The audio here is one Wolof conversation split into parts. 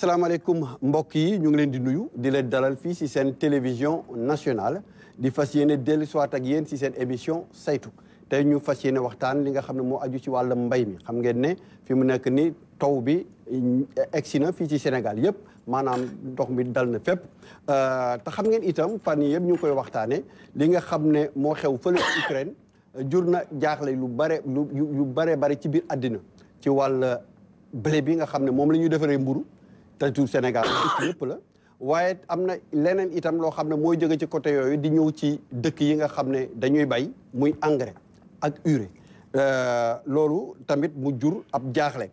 asalaamaaleykum mbokk yi ñu ngi leen di nuyu di leen dalal fii si seen télévision nationale di fas yéene dellu siwaat ak yéen si seen émission saytu tey ñu fas yéene waxtaan li nga xam ne moo aju ci wàllu mbay mi xam ngeen ne fi mu nekk ni taw bi egsi na fii ci Sénégal yëpp maanaam ndox mi dal na fépp te xam ngeen itam fan yii yëpp ñu ngi koy waxtaane li nga xam ne moo xew fële Ukraine jur na jaaxle lu bare ci biir àddina ci wàll blé bi nga xam ne moom la ñuy defaree mburu te tout Sénégal yëpp la waaye am na leneen itam loo xam ne mooy jóge ci côté yooyu di ñëw ci dëkk yi nga xam ne dañuy bay muy engrais ak urée loolu tamit mu jur ab jaaxle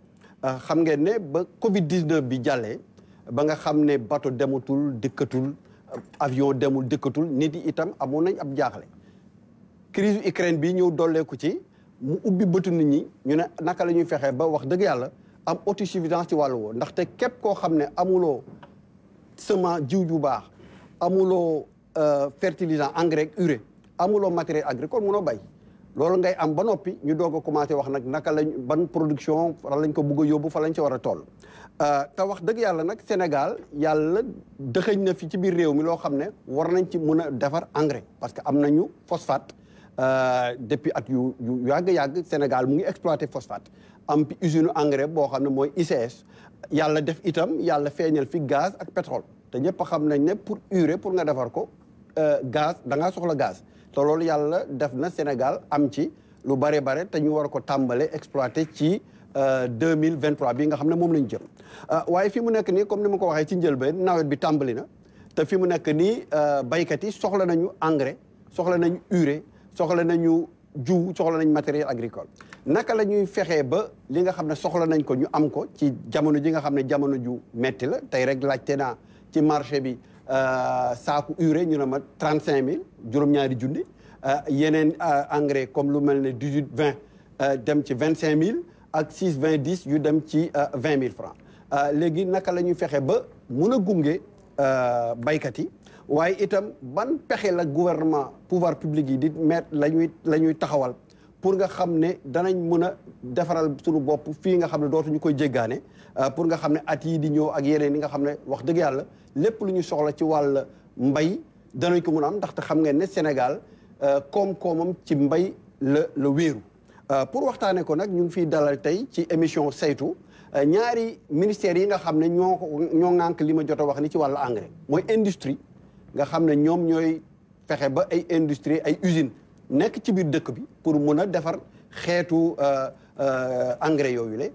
xam ngeen ne ba Covid-19 bi jàllee ba nga xam ne bateau dematul dëkkatul avion demul dëkkatul nit yi itam amoon nañ ab jaaxle crise Ukraine bi ñëw dolleeku ci mu ubbi bëtu nit ñi ñu ne naka la ñuy fexee ba wax dëgg yàlla am autosuffisance ci wàllu woo ndaxte képp koo xam ne amuloo semence jiw ju baax amuloo fertilisant engrais urée amuloo matériel agricole munoo bay loolu ngay am ba noppi ñu doog a commencé wax nag naka lañ ban production fa lañ ko bëgg a yóbbu fa lañ ci war a toll te wax dëgg yàlla nag Sénégal yàlla dëxëñ na fi ci biir réew mi loo xam ne war nañ ci mun a defar engrais parce que am nañu phosphate depuis at yu yàgg Sénégal mu ngi exploité phosphate am usine engrais boo xam ne mooy ICS yàlla def itam yàlla feeñal fi gaz ak pétrole te ñëpp xam nañ ne pour urée pour nga defar ko gaz da ngaa soxla gaz te loolu yàlla def na Sénégal am ci lu bare te ñu war ko tàmbale exploité ci 2023 bi nga xam ne moom lañu jëm waaye fi mu nekk nii comme ni ma ko waxee ci njëlbeen nawet bi tàmbali na te fi mu nekk nii baykat yi soxla nañu engrais soxla nañu urée soxla nañu jiw soxla nañ matériel agricole naka la ñuy fexee ba li nga xam ne soxla nañ ko ñu am ko ci jamono ji nga xam ne jamono ju metti la tey rek laajte naa ci marché bi saaku urée ñu ne ma 35000 juróom-ñaari junni yeneen engrais comme lu mel ne 18 20 dem ci 25000 ak 6 20 10 yu dem ci 20000 francs léegi naka la ñuy fexe ba mun a gunge baykat yi waaye itam ban pexe la gouvernement pouvoir public yi di mettre la ñuy taxawal pour nga xam ne danañ mën a defaral suñu bopp fii nga xam ne dootuñu koy jéggaane pour nga xam ne at yii di ñëw ak yeneen yi nga xam ne wax dëgg yàlla lépp lu ñu soxla ci wàll mbay danañ ko mën a am ndaxte xam ngeen ne Sénégal koom-koomam ci mbay la wéeru pour waxtaane ko nag ñu ngi fiy dalal tey ci émission saytu ñaari ministères yi nga xam ne ñoo ŋànk li ma jot a wax ni ci wàllu engrais mooy industrie nga xam ne ñoom ñooy fexe ba ay industrie ay usines nekk ci biir dëkk bi pour mun a defar xeetu engrais yooyu le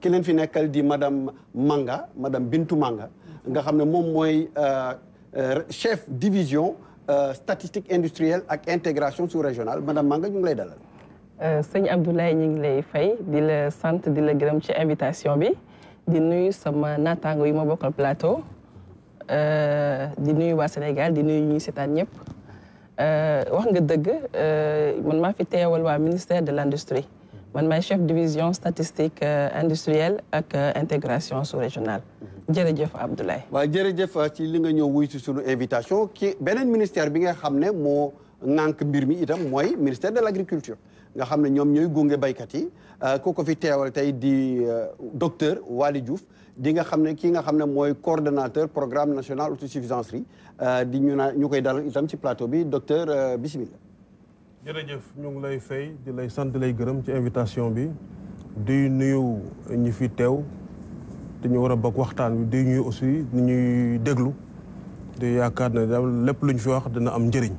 ki leen fi nekkal di madame Bintou Manga nga xam ne moom mooy chef division statistique industrielle ak intégration sous-régionale madame Manga ñu ngi lay dalal. sëñ Abdoulaye ñu ngi lay fay di la sant di la gërëm ci invitation bi di nuyu sama naataango yu ma bokkal plateau di nuyu waa Sénégal di nuyu ñuy seetaan ñëpp wax nga dëgg man maa fi teewal waa ministère de l'industrie man maay chef division statistique industrielle ak intégration sous-régionale jërëjëf Abdoulaye. waaw jërëjëf ci li nga ñëw wuy si sunu invitation ki beneen ministère bi nga xam ne moo ŋànk mbir mi itam mooy ministère de l'agriculture nga xam ne ñoom ñooy gunge baykat yi ku ko fi teewal tey di docteur Waly Diouf di nga xam ne kii nga xam ne mooy coordonnateur programme national autosuffisance riz di ñu koy dalal itam ci plateau bi docteur bismillah. jërëjëf ñu ngi lay fay di lay sant lay gërëm ci invitation bi di nuyu ñi fi teew te ñu war a bokk waxtaan bi di nuyu aussi ni ñuy déglu di yaakaar ne daal lépp lu ñu fi wax dina am njëriñ.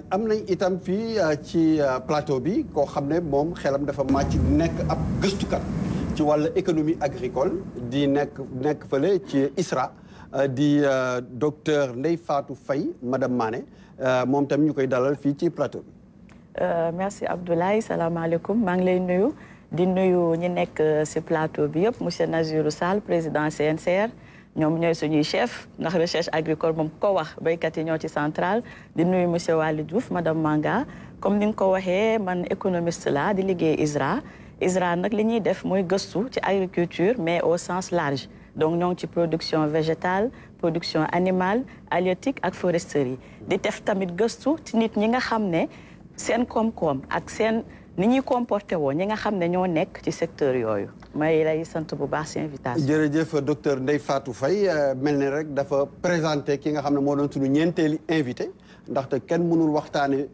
am nañ itam fii ci plateau bi koo xam ne moom xelam dafa màcc nekk ab gëstukat ci wàllu économie agricole di nekk fële ci ISRA di docteur Ndeye Fatou Faye madame Mané moom tam ñu koy dalal fii ci plateau bi. merci Abdoulaye salaamaaleykum maa ngi lay nuyu di nuyu ñi nekk ci plateau bi yëpp monsieur Nazirou Sall président CNCR. ñoom ñooy suñuy chef ndax recherche agricole moom ko wax béykat yi ñoo ci central di nuyu monsieur Waly Diouf madame Manga comme ni nga ko waxee man économiste la di liggéey ISRA nag li ñuy def mooy gëstu ci agriculture mais au sens large donc ñoo ngi ci production végétale production animale halieutique ak foresterie di def tamit gëstu ci nit ñi nga xam ne seen koom-koom ak seen ni ñuy comporté woo ñi nga xam ne ñoo nekk ci secteur yooyu may lay sant bu baax si invitation. jërëjëf docteur Ndeye Fatou Faye mel ni rek dafa présenté ki nga xam ne moo doon suñu ñeenteeli invité ndaxte kenn mënul waxtaane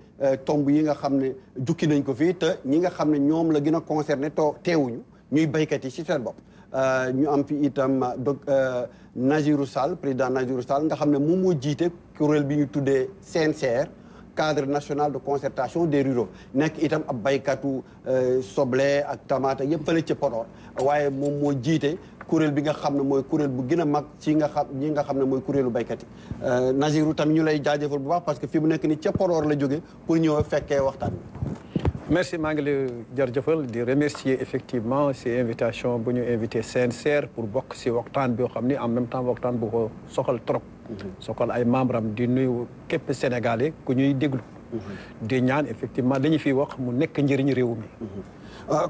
tomb yi nga xam ne jukki nañ ko fii te ñi nga xam ne ñoom la gën a concerné teewuñu ñuy béykat yi ci seen bopp ñu am fi itam Nazirou Sall président Nazirou Sall nga xam ne moom moo jiite kuréel bi ñu tuddee CNCR cadre national de concertation des ruraux nekk itam ab baykatu soble ak tomate yëpp fële ca Podor waaye moom moo jiite kuréel bi nga xam ne mooy kuréel bu gën a mag ci nga xam ne mooy kuréelu baykat yi Nazirou tam ñu lay jaajëfal bu baax parce que fi mu nekk ni ca Podor la jóge pour ñëw fekkee waxtaan bi. merci maa ngi lay jërëjëfal di remercier effectivement si invitation bu ñu invité CNCR pour bokk si waxtaan bi yoo xam ni en même temps waxtaan bu ko soxal trop. soxal ay membres am di nuyu képp Sénégalais ku ñuy déglu. di ñaan effectivement dañu fiy wax mu nekk njëriñ réew mi.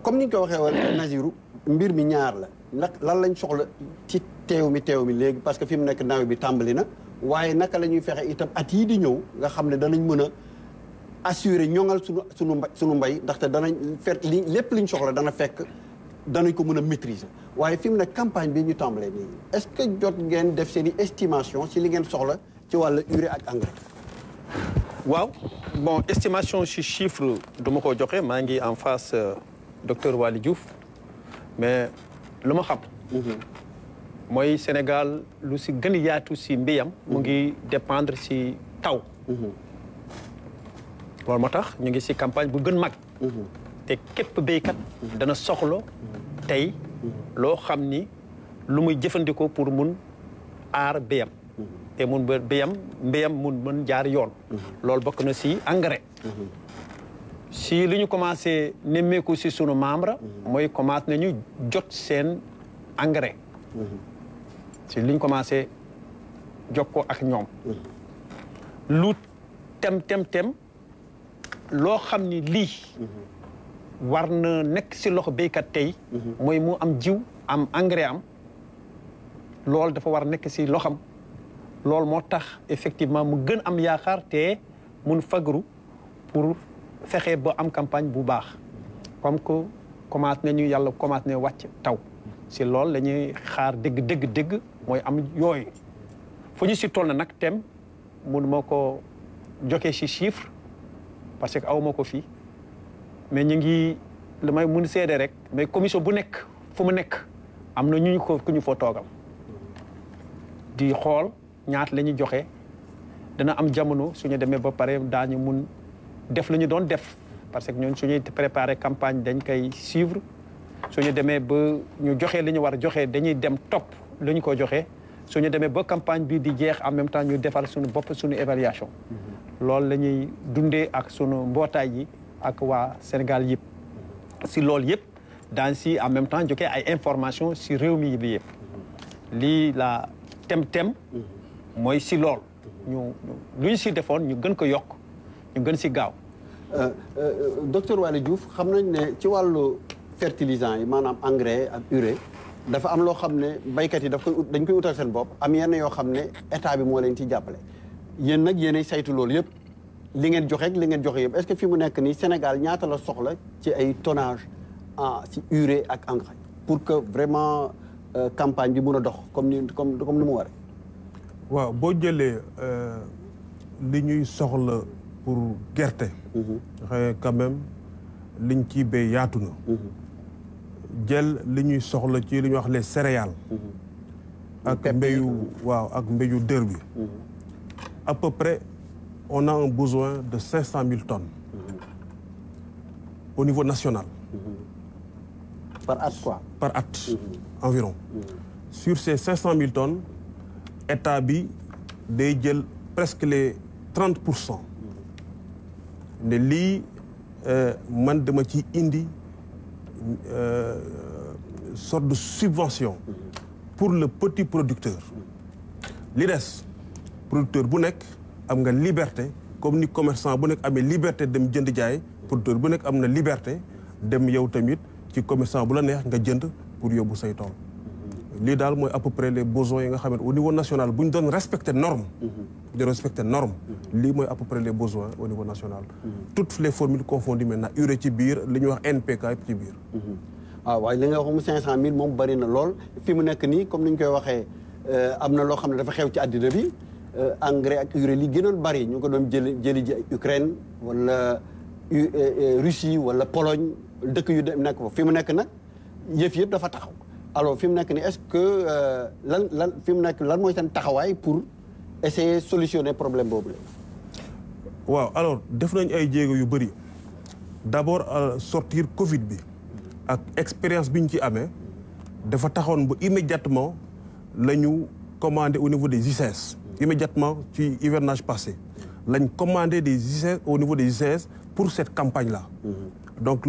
comme ni nga ko waxee woon Nazirou mbir mi ñaar la nag lan lañ soxla ci teew mi léegi parce que fi mu nekk nawet bi tàmbali na waaye naka la ñuy fexe itam at yii di ñëw nga xam ne danañ mën a assurer ñoŋal sunu mbay ndaxte danañ fekk lépp liñ soxla dana fekk danañ ko mën a maîtriser waaye fi mu nekk campagne bi ñu tàmbalee nii est-ce que jot ngeen def seen i estimation ci li ngeen soxla ci wàllu urée ak engrais. waaw bon estimation si chiffre du ma ko joxe maa ngi en face docteur Waly Diouf mais lu ma xam. mooy Sénégal lu si gën a yaatu si mbéyam. mu ngi dépendre si taw. loolu moo tax ñu ngi si campagne bu gën mag. te képp béykat dana soxla tey loo xam ni lu muy jëfandikoo pour mun aar béyam. te mun ba mbéyam mun mën jaar yoon. loolu bokk na si engrais. si li ñu commencé nemmeeku si sunu membre mooy commencé nañu jot seen engrais. si li ñu commencé jokkoo ak ñoom. lu tem loo xam ni lii. war na nekk si loxo béykat tey. mooy mu am jiw am engrais am. loolu dafa war a nekk si loxam. loolu moo tax effectivement mu gën am yaakaar te mun fagaru pour fexe ba am campagne bu baax comme que commencé nañu yàlla commencé na wàcc taw si loolu la ñuy xaar dëgg mooy am yooyu fu ñu si toll na nag tem mun moo ko joxe si chiffre parce que aw ma ko fii mais ñu ngi li may mun seede rek mais commission bu nekk fu mu nekk am na ñu ko ku ñu foo toogal di xool ñaata la ñuy joxe dana am jamono suñu demee ba pare daañu mun def lu ñu doon def parce que ñun suñuy préparer campagne dañ koy suivre suñu demee ba ñu joxe li ñu war a joxe dañuy dem topp lu ñu ko joxe suñu demee ba campagne bi di jeex en même temps ñu defal suñu bopp suñu évaluation. loolu la ñuy dundee ak suñu mbootaay yi ak waa Sénégal yëpp. si loolu yëpp daan si en même temps joxe ay information si réew mi bi yëpp. lii la tem mooy si lool lu ñu si defoon ñu gën ko yokk ñu gën si gaaw. docteur Waly Diouf xam nañ ne ci wàllu fertilisant yi maanaam engrais ak urée dafa am loo xam ne baykat yi dañ koy utal seen bopp am yenn yoo xam ne état bi moo leen ci jàppale yéen nag yéenay saytu loolu yëpp li ngeen joxe ak li ngeen joxe yëpp est-ce que fi mu nekk nii Sénégal ñaata la soxla ci ay tonnage ci urée ak engrais pour que vraiment campagne bi mun a dox comme ni mu waree. waaw boo jëlee li ñuy soxla pour gerte. xëy quand même liñ ciy béy yaatu na. jël li ñuy soxla ci li ñuy wax les céréales. ak mbéyu dër bi. à peu près on a un besoin de 500 000 tonnes. au niveau national. par at quoi. par at. environ. sur ces 500 000 tonnes. état bi day jël presque les 30%. ne lii man dama ci indi sorte de subvention pour le petit producteur. li des producteur bu nekk am nga liberté comme ni commerçant bu nekk amee liberté dem jënd jaay producteur bu nekk am na liberté dem yow tamit ci commerçant bu la neex nga jënd pour yóbbu say tool. lii daal mooy à peu près les besoins yi nga xam ne au niveau national bu ñu doon respecter norme de respecter normes. lii mooy à peu près les besoins au niveau national. toutes les formules confondues maintenant urée ci biir li ñuy wax NPK yëpp ci biir. waaw waaye li nga wax mu 500000 moom bari na lool fi mu nekk nii comme ni ñu koy waxee am na loo xam ne dafa xew ci àddina bi engrais ak urée li gënoon bari ñu ko doon jëli ji Ukraine wala Russie wala Pologne dëkk yu nekk fa fi mu nekk nag yëf yëpp dafa taxaw alors fi mu nekk nii est-ce que lan fi mu nekk lan mooy seen taxawaay pour essayer solutionner problème boobu la. waaw alors def nañ ay jéego yu bëri d'abord sortir Covid bi ak expérience bi ñu ci amee dafa taxoon ba immédiatement la ñu commandé au niveau des ICS immédiatement ci hivernage passé lañ commandé des ICS au niveau des ICS pour cette campagne là. donc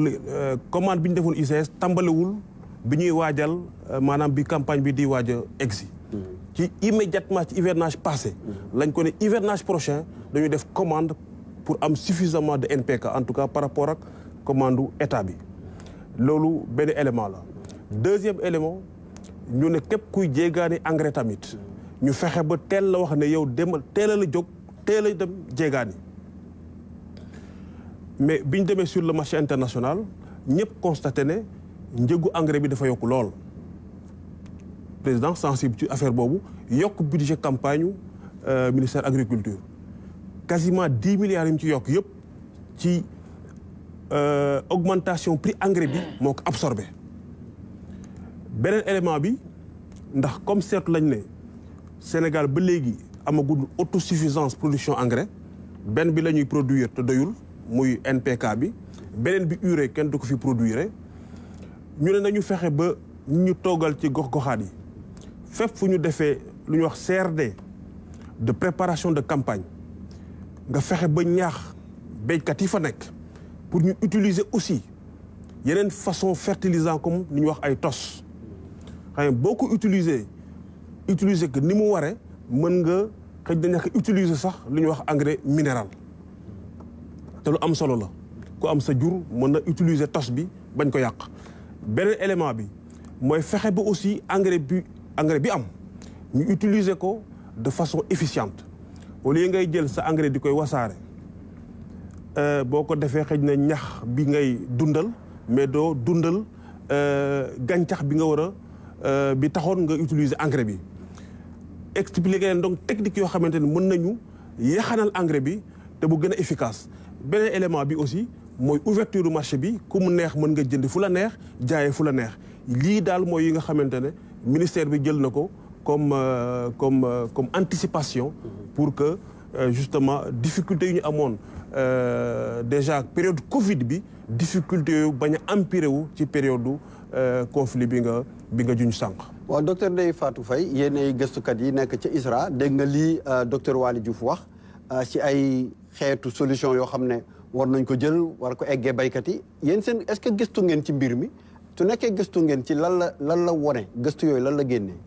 commande bi ñu defoon ICS tàmbalewul bi ñuy waajal maanaam bi campagne bi di waaj a egsi ci immédiatement ci hivernage passé lañ ko ne hivernage prochain dañuy def commande pour am suffisamment de NPK en tout cas par rapport ak commande état bi loolu benn élément la. deuxième élément ñu ne képp kuy jéegaani engrais tamit ñu fexe ba teel la wax ne yow demal teel a la jóg teel a dem jéegaani mais bi ñu demee sur le marché international ñëpp constaté ne njëgu engrais bi dafa yokk lool. président sensible ci affaire boobu yokk budget campagne ministère agriculture quasiment 10 milliards yi mu ci yokk yëpp ci augmentation prix engrais bi moo ko absorbé. beneen élément bi ndax comme seetlu lañ ne Sénégal ba léegi amagul autosuffisance production engrais benn bi la ñuy produire te doyul muy NPK bi beneen bi urée kenn du ko fi produire ñu ne nañu fexe ba ñu toogal ci gox-goxaat yi fépp fu ñu defee lu ñuy wax CRD de préparation de campagne nga fexe ba ñaax béykat yi fa nekk pour ñu utiliser aussi yeneen façon fertilisant comme ni ñuy wax ay tos xam boo ko utiliser que ni mu waree mën nga xëy na ñàkk utiliser sax lu ñuy wax engrais minéral te lu am solo la ku am sa jur mën na utiliser tos bi bañ ko yàq. beneen élément bi mooy fexe ba aussi engrais bi am ñu utiliser ko de façon efficiente au lieu ngay jël sa engrais di koy wasaare boo ko defee xëy na ñax bi ngay dundal mais doo dundal gàncax bi nga war a bi taxoon nga utiliser engrais bi. expliquer leen donc technique yoo xamante ne mën nañu yaxanal engrais bi te bu gën a efficace beneen élément bi aussi mooy ouverture du marché bi ku mu neex mën nga jënd fu la neex jaayee fu la neex lii daal mooy yi nga xamante ne ministère bi jël na ko comme anticipation pour que justement difficulté yu ñu amoon déjà période Covid bi difficulté yooyu bañ a empiré wu ci période conflit bi nga juñ sànq. waaw docteur Ndeye Fatou Faye yéen ay gëstukat yi nekk ca ISRA dégg nga lii docteur Waly Diouf wax ci ay xeetu solution yoo xam ne war nañ ko jël war ko eggee baykat yi yéen seen est-ce que gëstu ngeen ci mbir mi su nekkee gëstu ngeen ci lan la wone gëstu yooyu lan la génnee.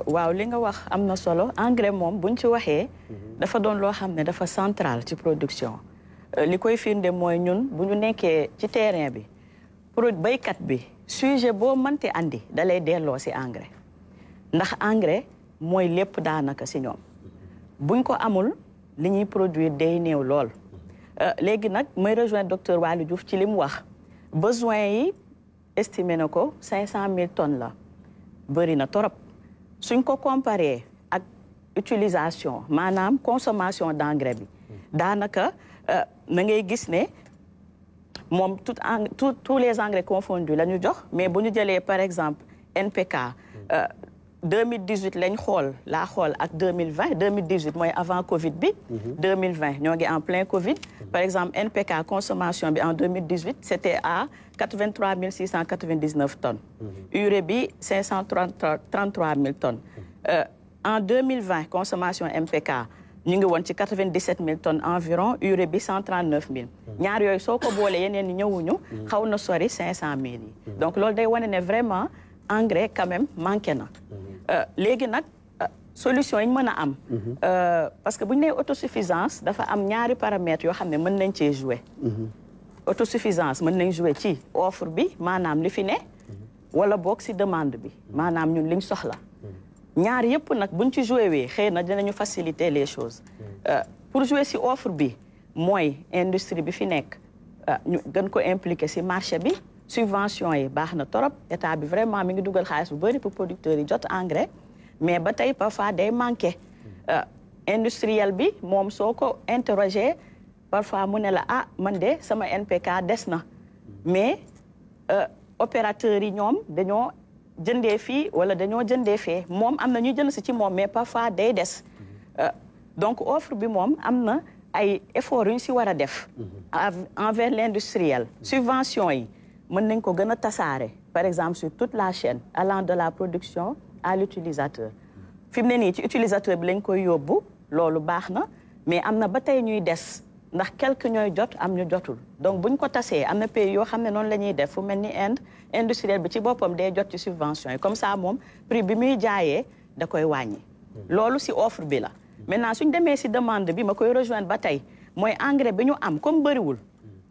waaw li nga wax am na solo engrais moom buñ ci waxee dafa doon loo xam ne dafa central ci production li koy firnde mooy ñun bu ñu nekkee ci terrain bi baykat bi sujet boo mënti andi da lay delloo si engrais ndax engrais mooy lépp daanaka si ñoom buñ ko amul li ñuy produire day néew lool léegi nag may rejoindre docteur Waly Diouf ci li mu wax besoin yi estimé na ko 500 000 tonnes la bëri na torop suñ ko comparé ak utilisation maanaam consommation d'engrais bi daanaka na ngay gis ne moom tous les engrais confondus la ñu jox mais bu ñu jëlee par exemple NPK 2018 lañ laa xool ak 2020 2018 mooy avant Covid bi 2020 ñoo ngi en plein Covid par exemple NPK consommation bi en 2018 c'était à 83 699 tonnes urée bi 533 000 tonnes en 2020 consommation MPK ñu ngi woon ci 97 000 tonnes environ urée bi 139 000 ñaar yooyu soo ko boolee yeneen ñi ñëwuñu xaw na sori 500 000 yi donc loolu day wane ne vraiment engrais quand même manqué na léegi nag solution yi ñu mën a am parce que bu ñu nee autosuffisance dafa am ñaari paramètres yoo xam ne mën nañ cee jouer autosuffisance mën nañ jouer ci offre bi maanaam li fi ne wala boog si demande bi maanaam ñun liñ soxla ñaar yëpp nag buñ ci joué wee xëy na dinañu faciliter les choses pour jouer si offre bi mooy industrie bi fi nekk ñu gën ko impliquer si marché bi subvention yi baax na torop état bi vraiment mi ngi dugal xaalis bu bëri pour producteurs yi jot engrais mais ba tey parfois day manqué industriel bi moom soo ko interroger parfois mu ne la man de sama NPK des na mais opérateurs yi ñoom dañoo jëndee fii wala dañoo jëndee fee moom am na ñu jënd si ci moom mais parfois day des donc offre bi moom am na ay efforts yu ñu si war a def envers l'industriel subvention yi mën nañ ko gën a tasaare par exemple sur toute la chaîne allant de la production à l'utilisateur fi mu ne nii ci utilisateur bi lañ koy yóbbu loolu baax na mais am na ba tey ñuy des ndax quelque ñooy jot am ñu jotul donc buñ ko tasee am na pays yoo xam ne noonu la ñuy def fu mel ni Inde industriel bi ci boppam day jot ci subvention yi comme ça moom prix bi muy jaayee da koy wàññi loolu si offre bi la maintenant suñ demee si demande bi ma koy rejoindre ba tey mooy engrais bi ñu am comme bëriwul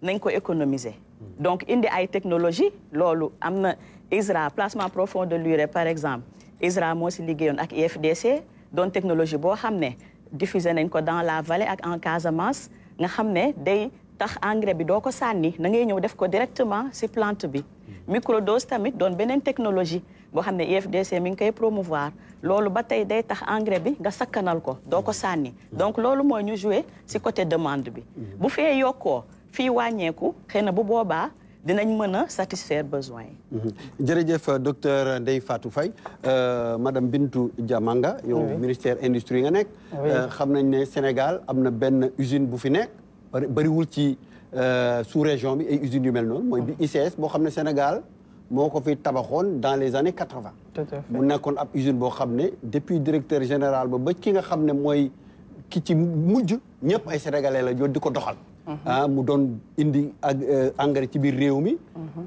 nañ ko économiser donc indi ay technologie loolu am na ISRA placement profond de l'urée par exemple ISRA moo si liggéeyoon ak IFDC doon technologie boo xam ne diffusé nañ ko dans la vallée ak en Casamance nga xam ne day tax engrais bi doo ko sànni na ngay ñëw def ko directement si plante bi microdose tamit doon beneen technologie boo xam ne IFDC mi ngi koy promouvoir loolu ba tey day tax engrais bi nga sakkanal ko doo ko sànni donc loolu mooy ñu jouer si côté demande bi bu fee yokkoo fii wàññeeku xëy na bu boobaa dinañ mën a satisfaire besoin yi jërëjëf docteur Ndeye Fatou Faye madame Bintou Diamanga yow ministère industrie nga nekk xam nañ ne Sénégal am na benn usine bu fi nekk bëriwul ci sous région bi ay usines yu mel noonu mooy bi ICS boo xam ne Sénégal moo ko fi tabaxoon dans les années 80 mu nekkoon ab usine boo xam ne depuis directeur général ba ki nga xam ne mooy ki ci mujj ñëpp ay sénégalais la yoo di ko doxal mu doon indi ak engrais ci biir réew mi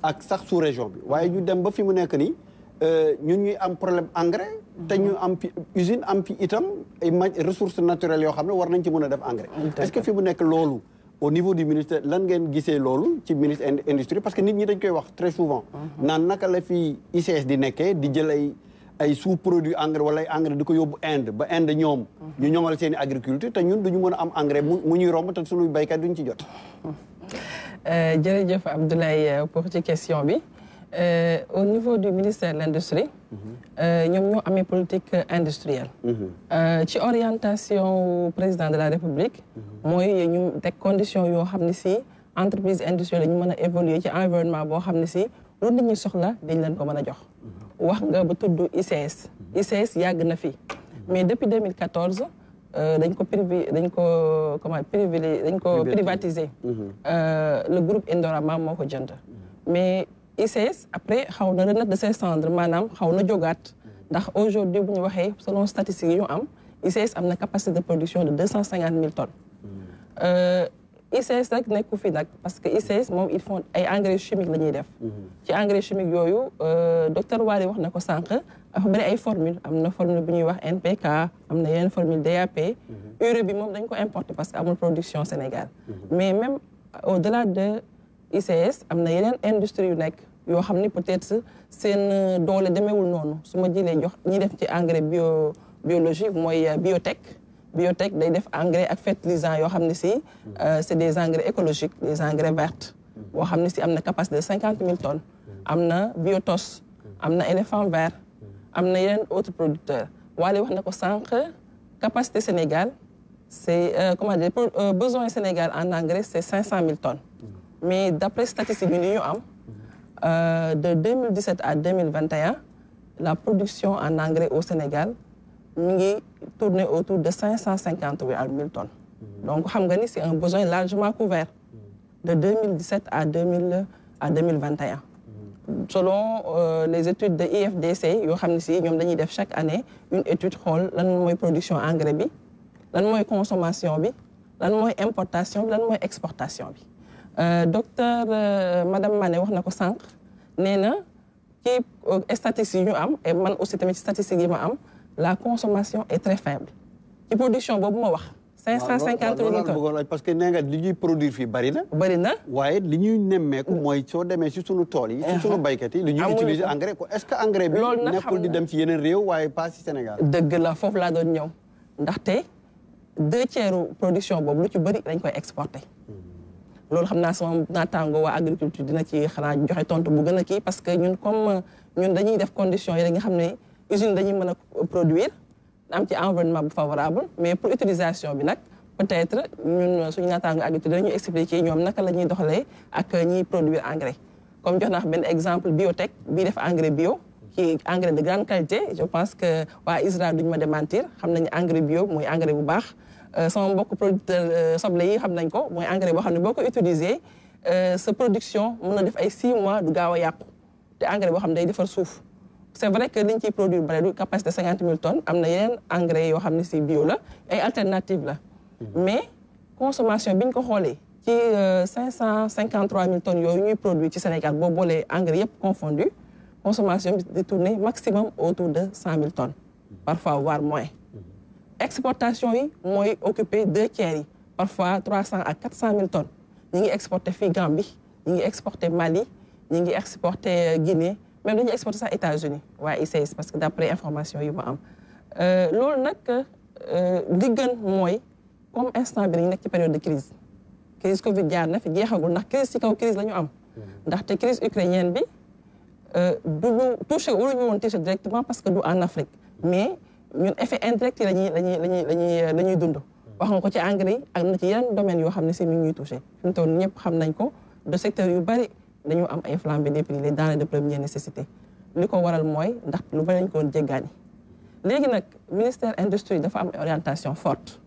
ak sax sous région bi waaye ñu dem ba fi mu nekk nii ñun ñuy am problème engrais te ñu am fi usine am fi itam ay ressources naturelles yoo xam ne war nañ ci mën a def engrais est-ce que fi mu nekk loolu au niveau du ministère lan ngeen gisee loolu ci ministre industrie parce que nit ñi dañ koy wax très souvent naan naka la fi ICS di nekkee di jël ay sous-produit engrais wala ay engrais di ko yóbbu Inde ba Inde ñoom ñu ñoŋal seen i agriculture te ñun duñu mën a am engrais mu ñuy romb te suñuy béykat duñ ci jot jërëjëf Abdoulaye pour ci question bi au niveau du ministère de l'industrie ñoom ñoo amee politique industrielle ci orientation président de la République mooy ñu teg condition yoo xam ne si entreprise industrielle ñu mën a évoluer ci environnement boo xam ne si lu nit ñi soxla dañ leen ko mën a jox wax nga ba tudd ICS ICS yàgg na fi mais depuis 2014 dañ ko privatiser le groupe Indorama moo ko jënd mais ICS après xaw na renaître de ses cendres maanaam xaw na jógaat ndax aujourd'hui bu ñu waxee selon statistiques yi ñu am ICS am na capacité de production de 250 000 tonnes ICS rek nekku fi nag parce que ICS moom ils font ay engrais chimiques la ñuy def ci engrais chimique yooyu docteur Wade wax na ko sànq dafa bëri ay formule am na formule bu ñuy wax NPK am na yeneen formule DAP urée bi moom dañ ko importer parce que amul production Sénégal mais même au-delà de ICS am na yeneen industrie yu nekk yoo xam ni peut-être seen doole demeewul noonu su ma jëlee jox ñi def ci engrais biologique mooy biotech day def engrais ak fertilisant yoo xam ne si c'est des engrais écologiques des engrais verts boo xam ne si am na capacité de 50 000 tonnes am na Biotos am na éléphant vert am na yeneen autres producteurs waale wax na ko sànq capacité Sénégal c'est comment dire besoin Sénégal en engrais c'est 500 000 tonnes mais d'après statistiques yi ñu am de 2017 à 2021 la production en engrais au Sénégal mu ngi tourner autour de 550 000 tonnes donc xam nga ni c'est un besoin largement couvert de 2017 à 2021 selon les études de IFDC yoo xam ne si ñoom dañuy def chaque année une étude xool lan mooy production engrais bi lan mooy consommation bi lan mooy importation bi lan mooy exportation bi docteur madame Mané wax na ko sànq nee na ci statistiques yi ñu am et man aussi tamit statistiques yi ma am la consommation est très faible ci production boobu ma wax 550 000 tonnes. parce que nee nga li ñuy produire fii bari na. bëri na. waaye li ñuy nemmeeku mooy soo demee si sunu tool yi. si sunu baykat yi li ñuy utiliser engrais ko est-ce que engrais bi. loolu nag nekkul di dem ci yeneen réew waaye pas si Sénégal. dëgg la foofu laa doon ñëw ndaxte 2/3 production boobu lu ci bëri dañ koy exporter. loolu xam naa sama naataango waa agriculture dina ci xanaa joxe tontu bu gën a kii parce que ñun comme ñun dañuy def conditions yi nga xam ne usine dañuy mën a produire am ci environnement bu favorable mais pour utilisation bi nag peut-être ñun suñu naataango agriculture dañuy expliquer ñoom naka la ñuy doxalee ak ñiy produire engrais. comme jox naa benn exemple biotech bii def engrais bio qui engrais de grande qualité je pense que waa ISRA duñu ma démentir xam nañu engrais bio mooy engrais bu baax. sama mbokk producteur soble yi xam nañ ko mooy engrais boo xam ne boo ko utiliser sa production mën na def ay 6 mois du gaaw a yàqu te engrais boo xam ne day defar suuf c'est vrai que liñ ciy produire bare du capacité 50 000 tonnes am na yeneen engrais yoo xam ne si bio la ay alternative la mais consommation bi ñu ko xoolee ci 553 000 tonnes yooyu ñuy produire ci Sénégal boo boolee engrais yëpp confondu consommation bi di tourner maximum autour de 100 000 tonnes parfois voire moins exportation yi mooy occuper 2/3 yi parfois 300 à 400 000 tonnes ñi ngi exporter fii Gambie ñi ngi exporter Mali ñi ngi exporter Guinée même dañuy exporter sax États-Unis waaye ICS parce que d'après information yi ma am loolu nag li gën mooy comme instant bi dañu nekk ci période de crise Covid jaar na fi jeexagul ndax crise ci kaw crise la ñu am ndaxte crise ukrainienne bi du ñu touché waruñu woon touché directement parce que du en Afrique mais ñun effet indirect yi la ñuy dund wax nga ko ci engrais yi ak na ci yeneen domaines yoo xam ne si mi ñuy touché fi mu toll ñëpp xam nañ ko de secteur yu bari dañu am ay flambée des prix les denrées de première nécessité li ko waral mooy ndax lu bari lañ ko woon jéggaani léegi nag ministère industrie dafa am orientation forte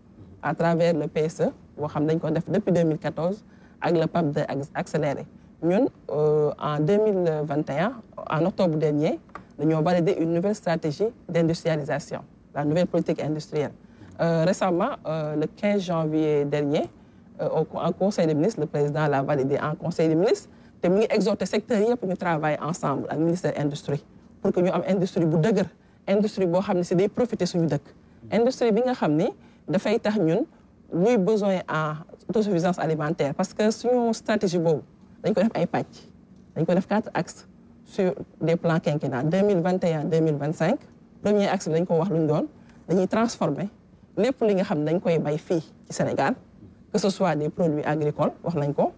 à travers le PSE boo xam dañ ko def depuis 2014 ak le PAP de accéléré ñun en 2021 en octobre dernier dañoo valider une nouvelle stratégie d'industrialisation la nouvelle politique industrielle récemment le 15 janvier dernier en conseil des ministres le président l'a validé en conseil des ministres te mu ngi exhorté secteurs yëpp ñu travailler ensemble ak ministère industrie pour que ñu am industrie bu dëgër industrie boo xam ne si day profiter suñu dëkk industrie bi nga xam ni dafay tax ñun luy besoin en autosuffisance alimentaire parce que suñu stratégie boobu dañ ko def ay pàcc dañ ko def 4 axes sur des plans quinquennaux 2021 2025 premier axe bi dañ ko wax lu ñu doon dañuy transformer lépp li nga xam ne dañ koy bay fii ci Sénégal que ce soit des produits agricoles wax nañ ko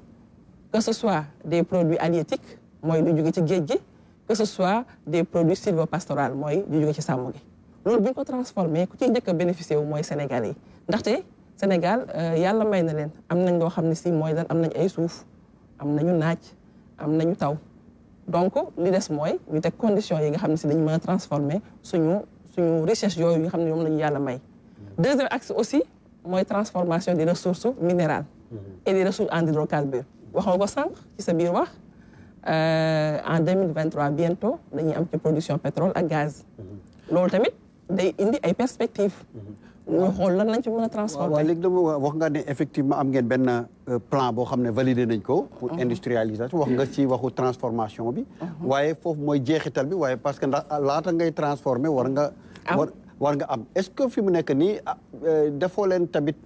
que ce soit des produits halieutiques mooy lu jóge ci géej gi que ce soit des produits sylvopastoraux mooy lu jóge ci sàmm gi loolu bu ñu ko transformer ku ciy njëkk a bénéficier wu mooy Sénégalais yi ndaxte Sénégal yàlla may na leen am nañ loo xam ne si mooy lan am nañ ay suuf am nañu naaj am nañu taw donc li des mooy ñu teg conditions yi nga xam ne si dañu mën a transformer suñu recherche yooyu nga xam ne moom la ñu yàlla may. Deuxième axe aussi mooy transformation des ressources minérales et des ressources en hydrocarbures wax nga ko sànq ci sa biir wax en 2023 bientôt dañuy am ci production pétrole ak gaz. loolu tamit day indi ay perspectives. ñu xool lan lañ ci mën a transformer. waaw léegi dama wax nga ne effectivement am ngeen benn plan boo xam ne validé nañ ko. pour industrialisation wax nga ci waxu transformation bi. waaye foofu mooy jeexital bi waaye parce que ndax laata ngay transformer war nga. war nga am est-ce que fi mu nekk nii defoo leen tamit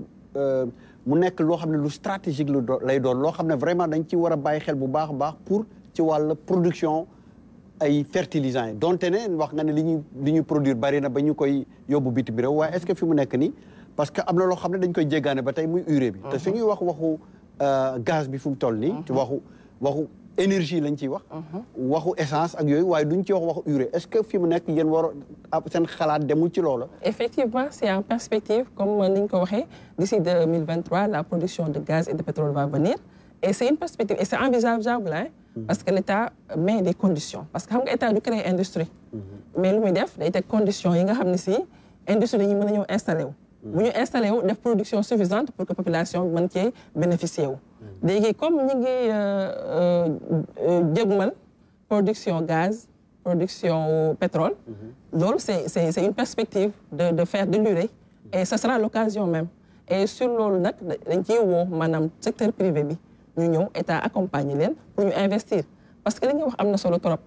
mu nekk loo xam ne lu stratégique lay doon loo xam ne vraiment dañ ci war a bàyyi xel bu baax a baax pour ci wàllu production. ay fertilisants yi donte ne wax nga ne li ñuy produire bari na ba ñu koy yóbbu bitim réew waaye est-ce que fi mu nekk nii parce que am na loo xam ne dañ koy jéggaane ba tey muy urée bi. te suñuy waxu gaz bi fu mu toll nii. ci waxu énergie lañ ciy wax. waxu essence ak yooyu waaye duñ ci waxu urée est-ce que fi mu nekk yéen war a seen xalaat demul ci loola. effectivement c'est en perspective comme ni ñu ko waxee d'ici 2023 la production de gaz et de pétrole va venir et c'est une perspective et c'est envisageable hein. Parce que l'État met des conditions parce que xam nga État du créer industrie. mais lu muy def day teg conditions yi nga xam ne si industrie dañuy mën a ñëw installé wu. bu ñu installé wu def production suffisante pour que population bi mën cee bénéficier wu. léegi comme ñu ngi jëgmal production gaz production pétrole. loolu c'est une perspective de faire de l'urée et ce sera l'occasion même et sur loolu nag dañ ciy woo maanaam secteur privé bi. ñu ñëw état accompagner leen pour ñu investir parce que li nga wax am na solo trop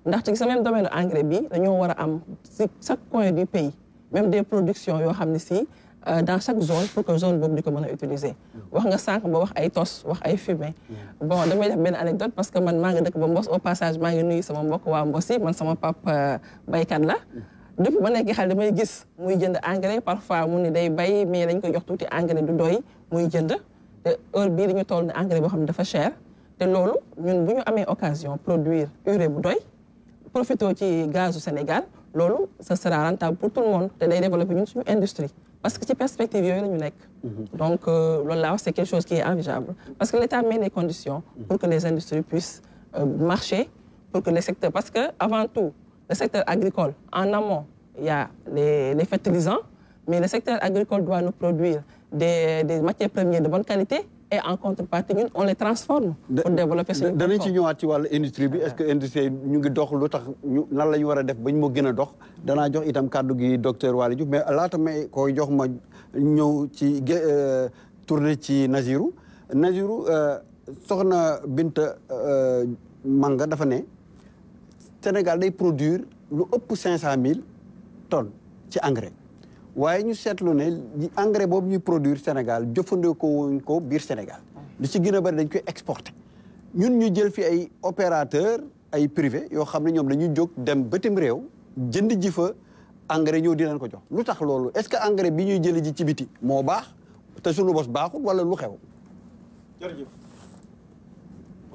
ndaxte ci même domaine engrais bi dañoo war a am ci chaque coin du pays même des productions yoo xam ne si dans chaque zone pour que zone boobu di ko mën a utiliser. wax nga sànq ba wax ay tos wax ay fumée. bon damay def benn anecdote parce que man maa ngi dëkk ba Mbos au passage maa ngi nuyu sama mbokk waa Mbos yi man sama papa baykat la. depuis ba nekk xale damay gis muy jënd engrais parfois mu ni day bay mais dañ koy jox tuuti engrais du doy muy jënd te heure bii dañu toll ne engrais boo xam ne dafa cher te loolu ñun bu ñu amee occasion produire urée bu doy profité ci gazu Sénégal loolu ça sera rentable pour tout le monde te day développer ñun suñu industrie parce que ci perspective yooyu la ñu nekk. donc loolu laa wax c'est quelque chose qui est envisageable parce que l'État met les conditions pour que les industries puissent marcher pour que les secteurs parce que avant tout le secteur agricole, en amont, il y a les fertilisants, mais le secteur agricole doit nous produire des matières premières de bonne qualité et en contrepartie, on les transforme pour développer ce danañ ci ñëwaat ci wàllu industrie bi est-ce que industrie ñu ngi dox lu tax nan la ñu war a def ba ñu moo gën a dox danaa jox itam kàddu gi docteur Waly Diouf mais laata may koy jox ma ñëw ci tourné ci Nazirou soxna Binta Manga dafa ne Sénégal day produire lu ëpp 500 000 tonnes ci engrais waaye ñu seetlu ne engrais boobu ñuy produire Sénégal jëfandikoo wuñ ko biir Sénégal li ci gën a bari dañ koy exporter ñun ñu jël fi ay opérateurs ay privé yoo xam ne ñoom dañuy jóg dem bitim réew jënd ji fa engrais ñëw di leen ko jox lu tax loolu est-ce que engrais bi ñuy jëli ji ci biti moo baax te suñu bos baaxul wala lu xew. jërëjëf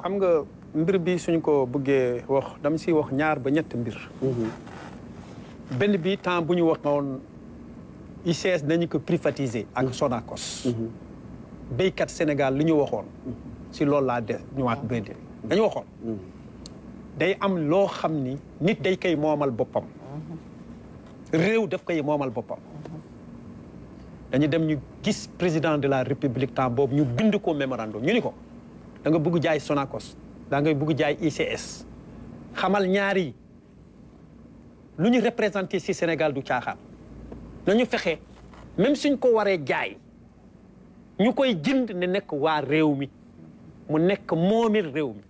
xam nga. mbir bi suñ ko bëggee wax dama siy wax ñaar ba ñett mbir. benn bi temps bu ñu waxoon ICS nañu ko privatiser ak Sonacos. béykat Sénégal li ñu waxoon. si loolu laa de ñëwaat béy dañu waxoon. day am loo xam ni nit day koy moomal boppam. réew daf koy moomal boppam. dañu dem ñu gis président de la république temps boobu ñu bind ko mémorandum ñu ni ko da nga bëgg jaay Sonacos. da ngay bugg jaay ICS xamal ñaari lu ñu représenté ci Sénégal du caaxaan nañu fexe même suñ ko waree jaay ñu koy jënd ne nekk waa réew mi mu nekk moomil réew mi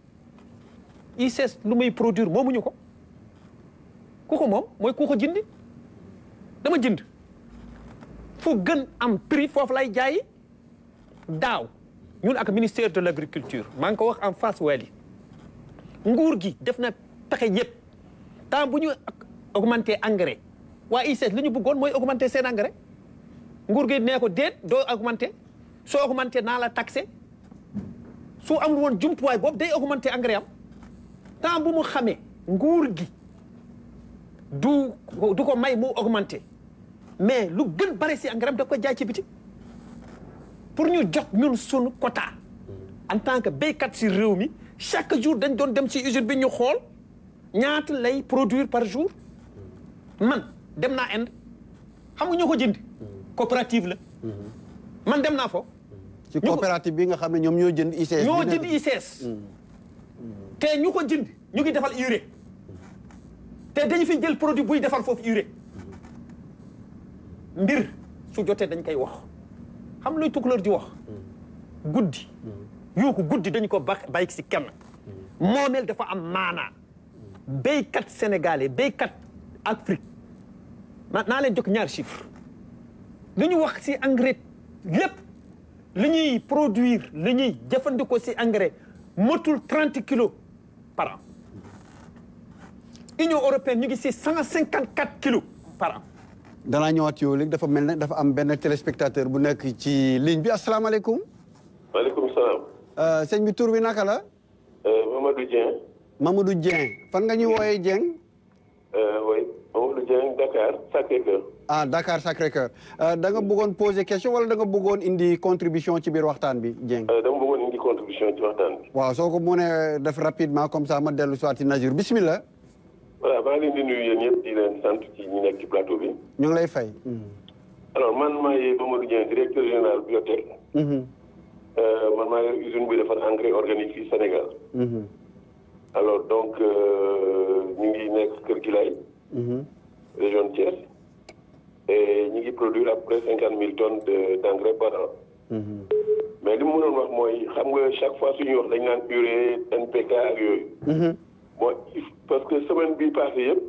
ICS lu muy produire moomuñu ko ku ko moom mooy ku ko jënd dama jënd fu gën am prix foofu lay jaayi daaw ñun ak ministère de l'agriculture maa ngi ko wax en face Waly nguur gi def na pexe yëpp temps bu ñu augmenter engrais waa ICS li ñu bëggoon mooy augmenter seen engrais nguur gi nee ko déet doo augmenter soo augmenter naa la taxé su amul woon jumtuwaay boobu day augmenter engrais am temps bu mu xamee nguur gi du ko may mu augmenter mais lu gën bari si engrais am da ko jaay ci biti pour ñu jot ñun sunu quota en tant que béykat si réew mi chaque jour dañ doon dem ci usine bi ñu xool ñaata lay produire par jour man dem naa Inde xam nga ñoo ko jënd coopérative la man dem naa foofu ci coopérative bi nga xam ne ñoom ñoo jënd ICS ñoo jënd ICS te ñu ko jënd ñu ngi defal urée te dañu fi jël produit buy defal foofu urée mbir su jotee dañ koy wax xam luy tukulóor di wax guddi yuuku guddi dañu ko bàyyi si kenn moomeel dafa am maanaa béykat sénégalais béykat Afrique naa leen jox ñaar chiffre li ñu wax si engrais lépp li ñuy produire li ñuy jëfandikoo si engrais motul 30 kilos par an Union européenne ñu ngi si 154 kilos par an. danaa ñëwaat yow léegi dafa mel ne dafa am benn téléspectateur bu nekk ci ligne bi asalaamaaleykum. maaleykum salaam. sëñ bi tur bi naka la. Mamadou Dieng. Mamadou Dieng fan nga ñuy wooyee Dieng. oui Mamadou Dieng Dakar Sacré-Cœur. ah Dakar Sacré-Cœur da nga bëggoon poser question wala da nga bëggoon indi contribution ci biir waxtaan bi Dieng. dama bëggoon indi contribution ci waxtaan bi. waaw soo ko mënee def rapidement comme ça ma dellu si waat ci Nazir bismillah. voilà maa ngi leen di nuyu yéen ñëpp di leen sant ci ñi nekk ci plateau bi. ñu ngi lay fay. alors man maay Mamadou Dieng directeur général biotech. man maa yor usine buy defar engrais organique fii Sénégal. alors donc ñu ngi nekk Kër Gilaay. région de Thiès. et ñu ngi produire à peu près 50 000 tonnes d'engrais par an. mais li mu mënoon wax mooy xam nga chaque fois suñuy wax dañ naan urée NPK ak yooyu. bon parce que semaine bii passée yëpp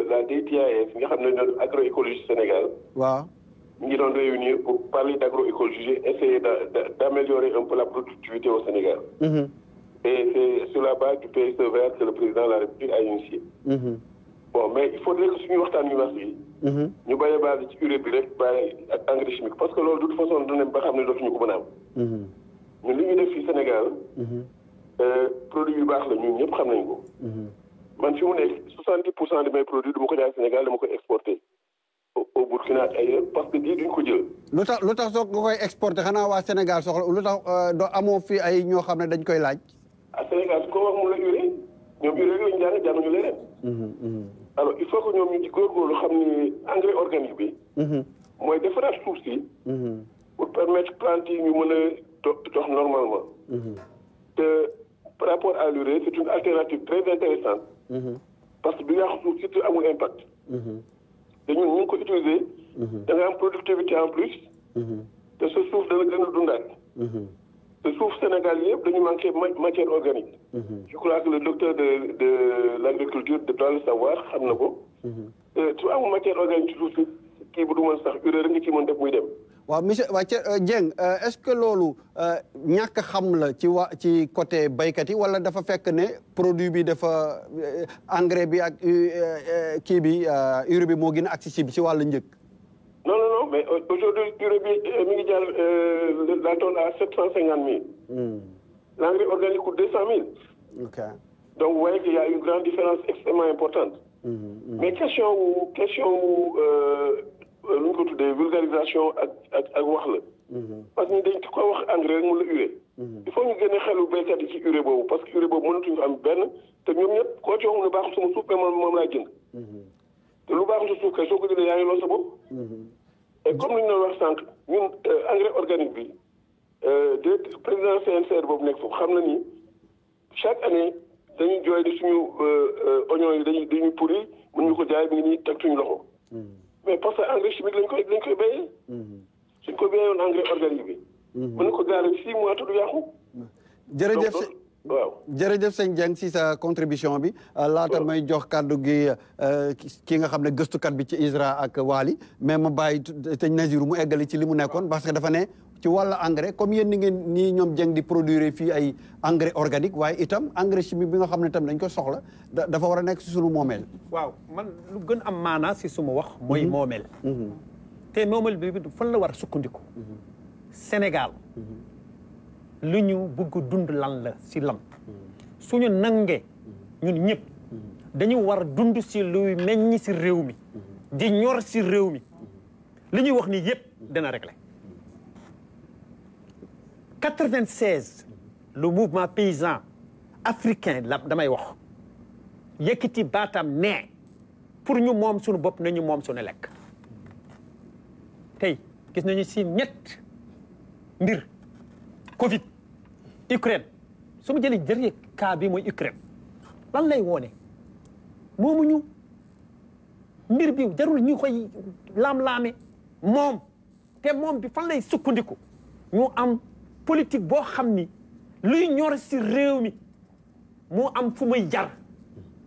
la DTAS nga xam ne noonu agroécologie Sénégal. waaw. ñu ngi doon réunir pour parler d'agroécologie, essayer d'améliorer un peu la productivité au Sénégal. Et c'est sur la base du PSE vert que le président de la République a initié. Bon, mais il faudrait que suñu waxtaan yu wax yi ñu bañ a basé ci urée bi rek bàyyi ak engrais chimique parce que loolu de toute façon dinañ ba xam ne dootuñu ko mën a am. ñun li ñu def fii Sénégal produit yu baax la ñun ñëpp xam nañ ko. man fi mu nekk 70% de mes produits du ma ko jaay Sénégal dama koy exporter au Burkina ak ailleurs parce que bii duñ ko jël. lu tax soo ko koy exporter xanaa waa Sénégal soxla lu tax doo amoo fi ay ñoo xam ne dañ koy laaj. ah Sénégal su ko wax mu la urée ñoom urée lañ jànguñu leneen. alors il faut que ñoom ñu ci góorgóorlu xam ni engrais organique bi. mooy defaraat suuf si. pour permettre plantes yi ñu mën a dox normalement. te par rapport à l'urée c'est une alternative très intéressante. parce que du yàqu suuf surtout amul impact. te ñun ñu ngi ko utiliser. da nga am productivité en plus. te sa suuf dana gën a dundaat. te suuf Sénégal yëpp dañu manqué matière organique. je crois que le docteur de l'agriculture doit le savoir xam na ko. su amul matière organique ci suuf si kii bu du mën sax urée rek nga ci mën def muy dem. waaw monsieur Dieng est-ce que loolu ñàkk xam la ci côté baykat yi wala dafa fekk ne produit bi dafa engrais bi ak kii bi urée bi moo gën a accessible ci wàllu njëg. non mais aujourd'hui urée bi mi ngi jàll la tonne à 750 000. L'engrais organique coûte 200 000. ok donc vous voyez qu'il y a une grande différence extrêmement importante. mais question lu ñu ko tuddee vulgarisation ak wax la. parce que ñu dañ ko wax engrais rek mu la urée. il faut ñu génne xelu béykat yi ci urée boobu parce que urée boobu mënatuñu am benn te ñoom ñëpp koo ci wax lu baaxul sama suuf mais moom laa jënd. te lu baaxul sa suuf kay soo ko jëlee yaa ngi lool sa bopp. et comme li ñu doon wax sànq ñun engrais organique bi président CNCR boobu nekk foofu xam na ni chaque année dañuy jooy di suñu oignons yi dañuy pourri mën ñu ko jaay bi ngi nii teg suñu loxo. mais parce que engrais chimique lañ koy béyee. suñ ko béyee woon engrais organique bi. mën na ko gaare 6 mois te du yàqu. jërëjëf waaw jërëjëf sëñ Dieng si sa contribution bi. laata may jox kàddu gi ki nga xam ne gëstukat bi ci ISRA ak Waly mais ma bàyyi sëñ Nazirou mu eggali ci li mu nekkoon parce que dafa ne ci wàllu engrais comme yéen ni ngeen nii ñoom Dieng di produire fii ay engrais organique waaye itam engrais chimique bi nga xam ne itam dañ ko soxla dafa war a nekk si sunu moomeel. waaw man lu gën am maanaa si suma wax. mooy moomeel. te moomeel bi fan la war a sukkandiku. Sénégal. lu ñu bëgg dund lan la si lam suñu nangee ñun ñëpp dañu war a dund si luy meññ si réew mi di ñor si réew mi li ñuy wax ni yëpp dana réglé 96 le mouvement paysan africain la damay wax yëkkati baatam ne pour ñu moom suñu bopp nañu moom suñu lekk tey gis nañu si ñett mbir Covid Ukraine su ma jëlee dernier cas bi mooy Ukraine lan lay woone moomuñu mbir bi jarul ñu koy laam-laame moom te moom bi fan lay sukkandiku ñu am politique boo xam ni luy ñor si réew mi moo am fu muy jar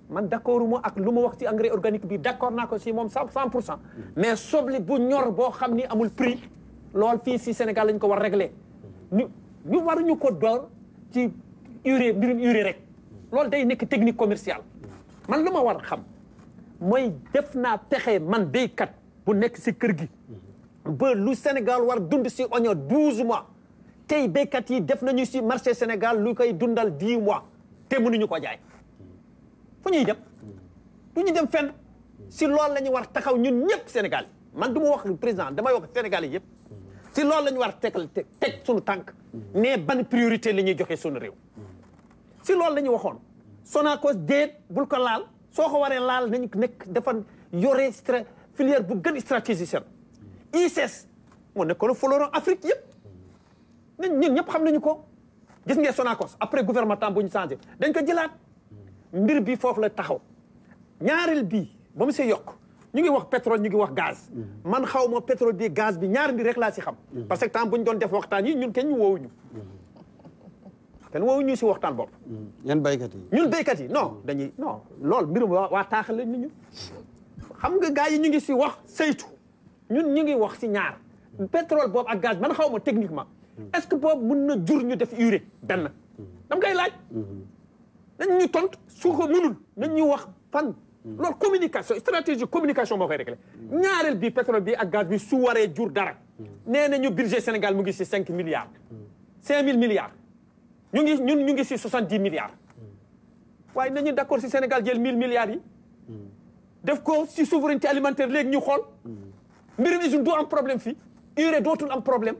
man d'accord mo ak lu ma wax ci engrais organique bi d'accord naa ko si moom 100%. mais soble bu ñor boo xam ni amul prix lool fii si Sénégal lañ ko war régler ñu waruñu ko door ci urée mbirum urée rek loolu day nekk technique commerciale man lu ma war a xam mooy def naa pexe man béykat bu nekk si kër gi ba lu Sénégal war dund si oignon 12 mois tey béykat yi def nañu si marché Sénégal lu koy dundal 10 mois te mënuñu ko jaay fu ñuy dem du ñu dem fenn si loolu la ñu war taxaw ñun ñëpp Sénégal man du ma wax président damay wax Sénégal yi yëpp si loolu la ñu war teg suñu tànk mais ban priorité la ñuy joxe suñu réew si loolu la ñu waxoon Sonacos déet bul ko laal soo ko waree laal nañu nekk dafa yore filière bu gën stratégique ICS moo nekkoon fleuron Afrique yëpp ñun ñëpp xam nañu ko gis ngeen Sonacos après gouvernement bu ñu changé dañ ko jëlaat mbir bi foofu la taxaw ñaareel bi ba mu see yokk ñu ngi wax pétrole ñu ngi wax gaz man xaw ma pétrole bi gaz bi ñaari mbir rek laa si xam parce que temps bu ñu doon def waxtaan yi ñun kenn ñu woowuñu kenn woowuñu si waxtaan bopp yan béykat yi ñun béykat yi non dañuy non loolu mbirum waa taaxal lañ ni ñu xam nga gars yi ñu ngi si wax saytu ñun ñu ngi wax si ñaar pétrole boobu ak gaz man xaw ma techniquement est-ce que boobu mën na jur ñu def urée benn dam koy laaj nañ ñu tontu su ko mënul nañ ñu wax fan loolu communication stratégie communication moo koy réglé ñaareel bi pétrole bi ak gaz bi su waree jur dara nee nañu budget Sénégal mu ngi si 5 milliards 5000 milliards ñu ngi si 70 milliards waaye nañu d'accord si Sénégal jël 1000 milliards yi def ko si souveraineté alimentaire léegi ñu xool mbirum usine du am problème fii urée dootul am problème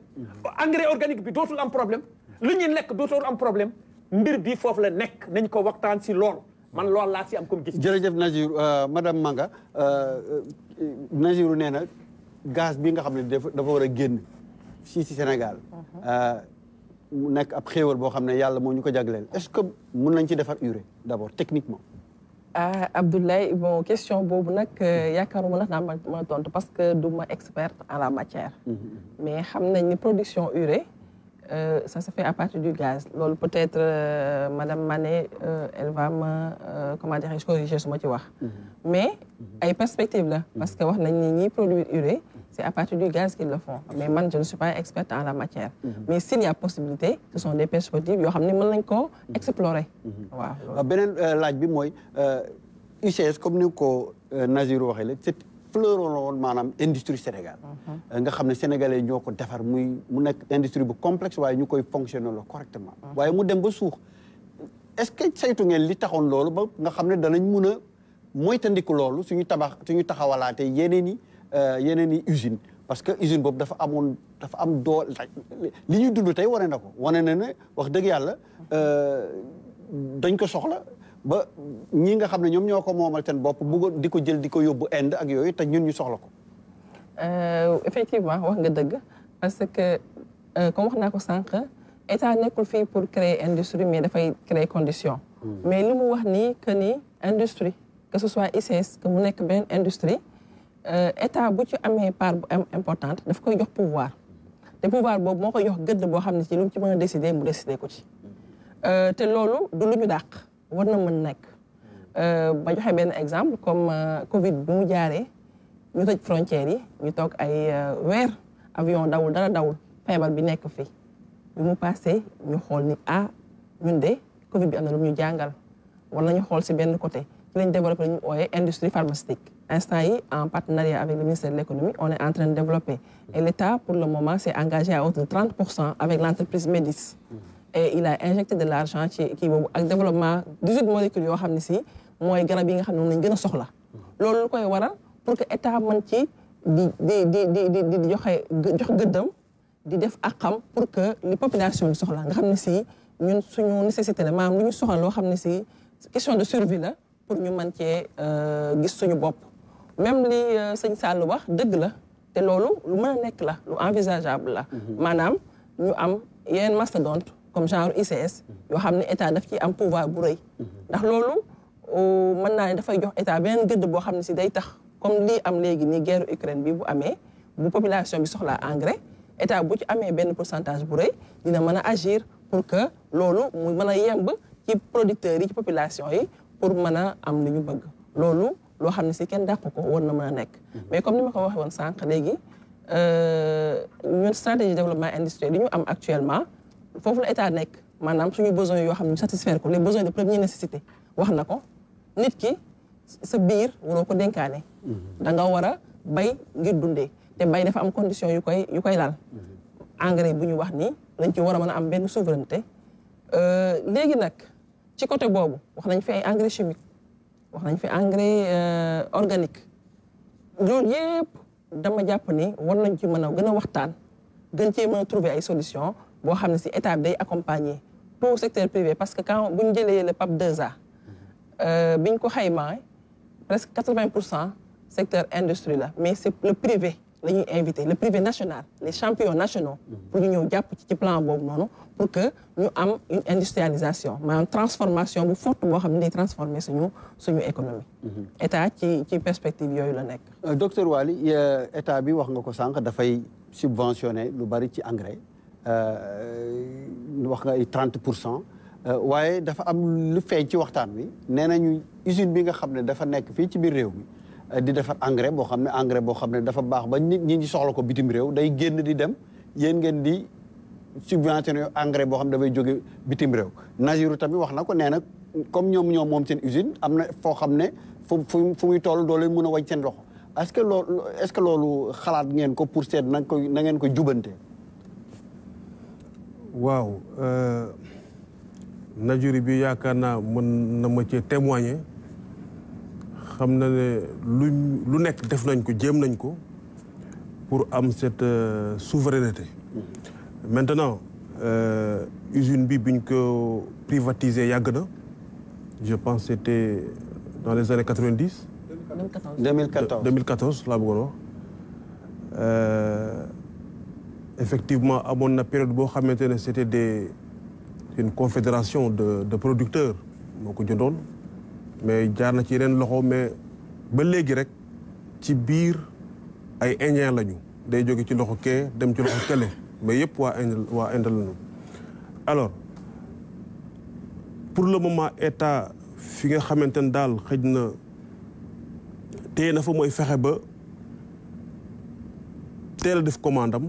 engrais organique bi dootul am problème lu ñuy lekk dootul am problème mbir bi foofu la nekk nañ ko waxtaan si loolu man loolu laa si am comme gis. jërëjëf Nazirou madame Manga Nazirou nee na gaz bi nga xam ne dafa war a génn fii si Sénégal mu nekk ab xéewal boo xam ne yàlla moo ñu ko jagleel est-ce que mun nañ ci defar urée d'abord techniquement. Abdoulaye bon question boobu nag yaakaaruma nag naa ma tontu parce que du ma experte en la matière. mais xam nañ ni production urée ça se fait à partir du gaz loolu peut-être madame Mané elle va me comment dirais-je corriger su ma ci wax. mais ay perspectives la. parce que wax nañ ni ñiy produire urée c'est à partir du gaz qu'ils le font mais man je ne suis pas experte en la matière. mais s'il y a possibilité ce sont des perspectives yoo xam ne mën nañ koo explorer. waaw beneen laaj bi mooy UCS comme ni ko Nazirou waxee léegi c'est fleuron la woon maanaam industrie Sénégal. nga xam ne sénégalais ñoo ko defar mu nekk industrie bu complexe waaye ñu koy fonctionner la correctement. waaye mu dem ba suux est-ce que saytu ngeen li taxoon loolu ba nga xam ne danañ mun a moytandiku loolu suñu taxawalaate yeneen i usine parce que usine boobu dafa am doole li ñuy dund tey wane na ko wane na ne wax dëgg yàlla dañ ko soxla ba ñi nga xam ne ñoom ñoo ko moomal seen bopp bëgg di ko jël di ko yóbbu Inde ak yooyu te ñun ñu soxla ko. effectivement wax nga dëgg parce que comme wax naa ko sànq état nekkul fii pour créer industrie mais dafay créer condition. mais li mu wax nii que ni industrie que ce soit ICS que mu nekk benn industrie. état bu ci amee part bu importante daf koy jox pouvoir te pouvoir boobu moo koy jox gëdd boo xam ne ci lu mu ci mën a décider mu décider ko ci te loolu du lu ñu dàq war na mën nekk ba joxe benn exemple comme Covid bi mu jaaree ñu tëj frontières yi ñu toog ay weer avion dawul dara dawul feebar bi nekk fii bi mu passé ñu xool ni ñun de Covid bi am na lu ñu jàngal war nañu xool si benn côté ci lañ développé lu ñu ooyee industrie pharmaceutique instant yi en partenariat avec le ministère de l'économie on est en train de développer et l'État pour le moment s'est engagé à hauteur de 30% avec l'entreprise Médis et il a injecté de l'argent ci kii boobu ak développement 18 molécules yoo xam ne si mooy garab yi nga xam ne moom lañ gën a soxla loolu lu koy waral pour que état mën ci di jox gëddam di def àqam pour que li population bi soxla nga xam ne si ñun suñu nécessité la maanaam lu ñu soxla loo xam ne si question de survie la pour ñu mën cee gis suñu bopp même li sëñ Sall wax dëgg la te loolu lu mën a nekk la lu envisageable la maanaam ñu am yeneen mastodonte comme genre ICS yoo xam ne état daf ci am pouvoir bu rëy ndax loolu mën naa ne dafay jox état beneen gëdd boo xam ne si day tax comme lii am léegi ni guerre Ukraine bi bu amee bu population bi soxlaa engrais état bu ci amee benn pourcentage bu rëy dina mën a agir pour que loolu mu mën a yemb ci producteurs yi ci population yi pour mën a am li ñu bëgg loolu loo xam ne si kenn dàq ko war na mën a nekk mais comme ni ma ko waxee woon sànq léegi ñun stratégie de développement industriel yi ñu am actuellement foofu la état nekk maanaam suñu besoins yoo xam ne ñu satisfaire ko les besoins de première nécessité wax na ko nit ki sa biir waroo ko dénkaane da nga war a bay ngir dundee te bay dafa am condition yu koy laal engrais bu ñu wax nii lañ ci war a mën a am benn souveraineté léegi nag ci côté boobu wax nañ fi ay engrais chimique wax nañ fi engrais organique loolu yëpp dama jàpp ni war nañ ci mën a gën a waxtaan gën cee mën a trouver ay solution boo xam ne si état bi day accompagner tout secteur privé parce que quand bu ñu jëlee le PAP 2A bi ñu ko xaymaa presque 80% secteur industrie la mais c'est le privé la ñuy invité le privé national les champions nationaux pour ñu ñëw jàpp ci plan boobu noonu pour que ñu am une industrialisation maanaam transformation bu forte boo xam ne day transformer suñu économie état ci perspective yooyu la nekk docteur Waly état bi wax nga ko sànq dafay subventionné lu bari ci engrais wax nga ay 30% waaye dafa am lu feeñ ci waxtaan wi nee nañu usine bi nga xam ne dafa nekk fii ci biir réew mi di defar engrais boo xam ne dafa baax ba nit ñi soxla ko bitim réew day génn di dem yéen ngeen di subventionné engrais boo xam ne dafay jóge bitim réew. Nazirou tamit wax na ko nee na comme ñoom moom seen usine am na foo xam ne fu muy toll doo leen mën a wañ seen loxo est-ce que loolu xalaat ngeen ko pour seet na ngeen ko jubante. waaw Nazirou bi yaakaar naa mën na ma cee témoigner xam na ne lu nekk def nañ ko jéem nañ ko pour am cette souveraineté. Maintenant usine bi biñ ko privatiser yàgg na je pense c'était dans les années 90. 2014 laa bëggoon wax effectivement amoon na période boo xamante ne c'était une confédération de producteurs moo ko jëndoon mais jaar na ci yeneen loxo mais ba léegi rek ci biir ay indien lañu day jóge ci loxo kee dem ci loxo kële mais yëpp waa Inde lañu alors pour le moment état fi nga xamante ne daal xëj na téye na fa mooy fexe ba teel a def commande am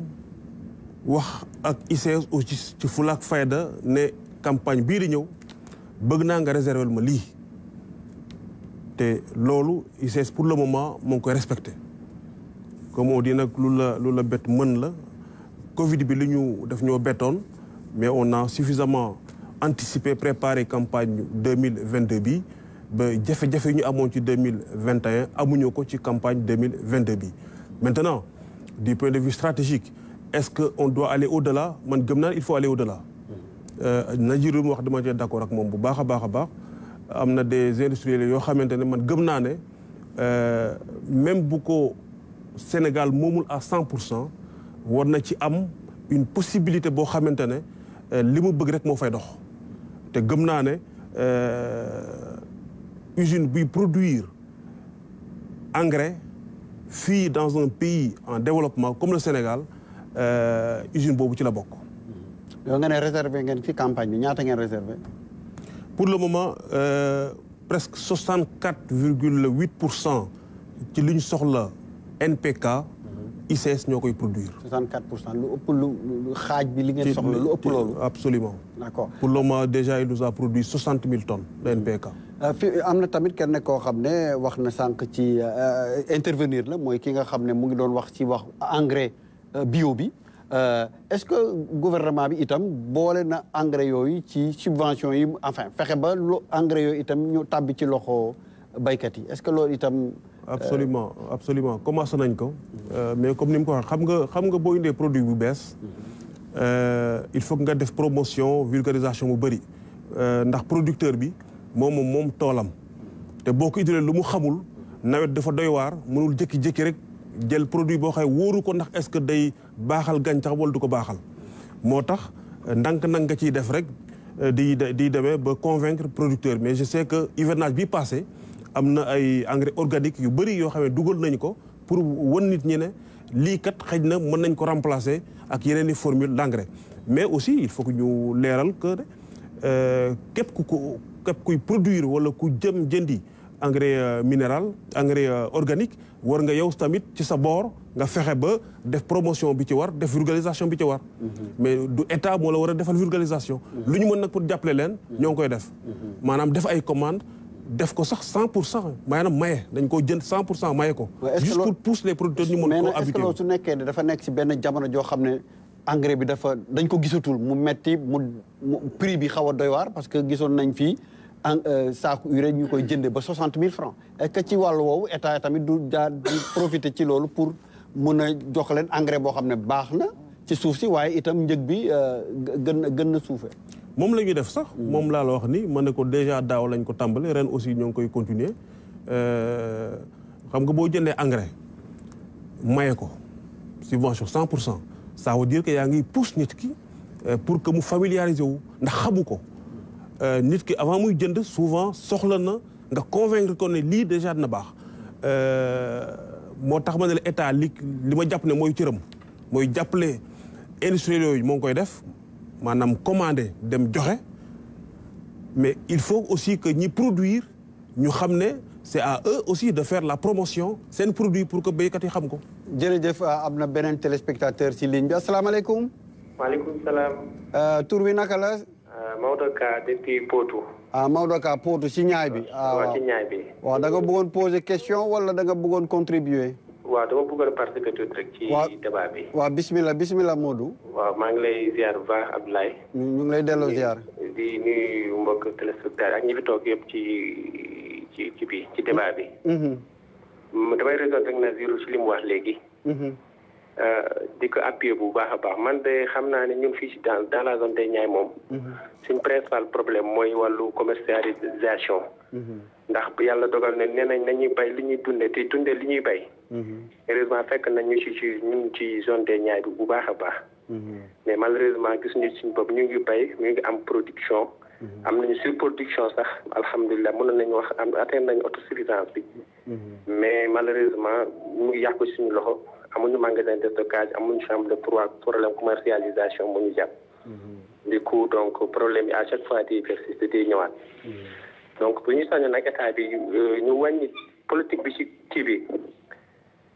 wax ak ICS aussi ci fulaak fayda ne campagne bii di ñëw bëgg naa nga réserver ma lii te loolu ICS pour le moment moo ngi koy respecté comme on dit nag lu la bett mën la Covid bi li ñu def ñoo bettoon mais on a suffisamment anticipé préparé campagne 2022 bi ba jafe-jafe yi ñu amoon ci 2021 amuñu ko ci campagne 2022 bi maintenant du point de vue stratégique est-ce que on doit aller au-delà man gëm naa il faut aller au-delà Nazirou mu wax dama cee d'accord ak moom bu baax a baax am na des industriels yoo xamante ne man gëm naa ne même bu ko Sénégal moomul à 100% war na ci am une possibilité boo xamante ne li mu bëgg rek moo fay dox te gëm naa ne usine buy produire engrais fii dans un pays en développement comme le Sénégal usine boobu ci la bokk. yow nga ne réservé ngeen ci campagne bi ñaata ngeen réservé. pour le moment presque 64,8% ci li ñu soxla NPK. ICS ñoo koy produire. 64% lu ëpp lu xaaj bi li ngeen soxla lu ëpp loolu. Absolument. D'accord. Pour le moment déjà il nous a produit 60 000 tonnes de NPK. fi am na tamit kenn koo xam ne wax na sànq ci intervenir la mooy ki nga xam ne mu ngi doon wax ci wax engrais bio bi est-ce que gouvernement bi itam boole na engrais yooyu ci subvention yi enfin fexe ba engrais yooyu itam ñu tàbbi ci loxo baykat yi est-ce que loolu itam. absolument commencé nañ ko mais comme ni mu ko waxee xam nga boo indee produit bu bees il faut que nga def promotion vulgarisation bu bëri ndax producteur bi moom toolam te boo ko indilee lu mu xamul nawet dafa doy waar mënul jékki-jékki rek jël produit boo xay wóoru ko ndax est-ce que day baaxal gàncax wala du ko baaxal moo tax ndànk nag nga ciy def rek di demee ba convaincre producteur mais je sais que hivernage bi passé am na ay engrais organique yu bëri yoo xam ne dugal nañ ko pour wan nit ñi ne lii kat xëj na mën nañ ko remplacer ak yeneen i formule d'engrais mais aussi il faut que ñu leeral que képp kuy produire wala ku jëndi engrais minéral engrais organique war nga yow tamit ci sa boor nga fexe ba def promotion bi ci war def vulgarisation bi ci war mais du état moo la war a defal vulgarisation lu ñu mën nag pour jàppale leen ñoo ngi koy def maanaam def ay commande def ko sax 100% maanaam maye dañ ko jënd 100% maye ko juste pour pousser les producteurs ñu mën ko habituer mais est-ce que loolu su nekkee ne dafa nekk si benn jamono joo xam ne engrais bi dañ ko gisatul mu metti mu prix bi xaw a doy waar parce que gisoon nañ fii saaku urée ñu koy jënde ba 60 000 francs est-ce que ci wàllu woowu état tamit du profiter ci loolu pour mun a jox leen engrais boo xam ne baax na ci suuf si waaye itam njëg bi gën na suufee. moom la ñuy def sax moom laa la wax ni mën na ko déjà daaw lañ ko tàmbale ren aussi ñoo ngi koy continuer xam nga boo jëndee engrais maye ko subvention 100% ça veut dire que yaa ngi pousse nit ki pour que mu familiariser wu ndax xamu ko nit ki avant muy jënd souvent soxla na nga convaincre ko ne lii déjà dina baax moo tax ma ne la état li ma jàpp ne mooy cëram mooy jàppale industriels yooyu moo ngi koy def maanaam commandé dem joxe mais il faut aussi que ñi produire ñu xam ne c'est à eux aussi de faire la promotion seen produit pour que béykat yi xam ko. jërëjëf am na beneen téléspectateur ci ligne bi asalaamaaleykum. maaleykum salaam. tur bi naka la. Maodo Ka depuis Potou. Maodo Ka Potou ci ñaay bi. waaw ci ñaay bi. waaw da nga bëggoon poser question wala da nga bëggoon contribuer. waaw dama bëggoon participer tuuti rek ci débat bi. waaw bismillah Modou. waaw maa ngi lay ziar bu baax Abdoulaye. ñu ngi lay delloo ziar. di nuyu mbokk téléspectateurs ak ñi fi toog yëpp ci débat bi. damay raison rek Nazirou ci li mu wax léegi. di ko appuyer bu baax a baax man de xam naa ne ñun fii ci dans la zone des Niayes moom. suñ principal problème mooy wàllu commercialisation. ndax yàlla dogal na nee nañ nañuy bay li ñuy dundee te dundee li ñuy bay. heureusement fekk nañ ñu ñun ci zone des Niayes bi bu baax a baax. mais malheureusement gis ñu suñu bopp ñu ngi bay ñu ngi am production. am nañu surproduction sax alhamdulilah mënoon nañu wax atteindre nañu autosuffisance bi. mais malheureusement mu ngi yàqu suñu loxo amuñu magasin de stockage amuñu chambre de problème commercialisation mu ñu jàpp. du coup donc problème yi à chaque fois di persiste di ñëwaat. donc bu ñu sañoon nag état bi ñu wàññi politique bi ci kii bi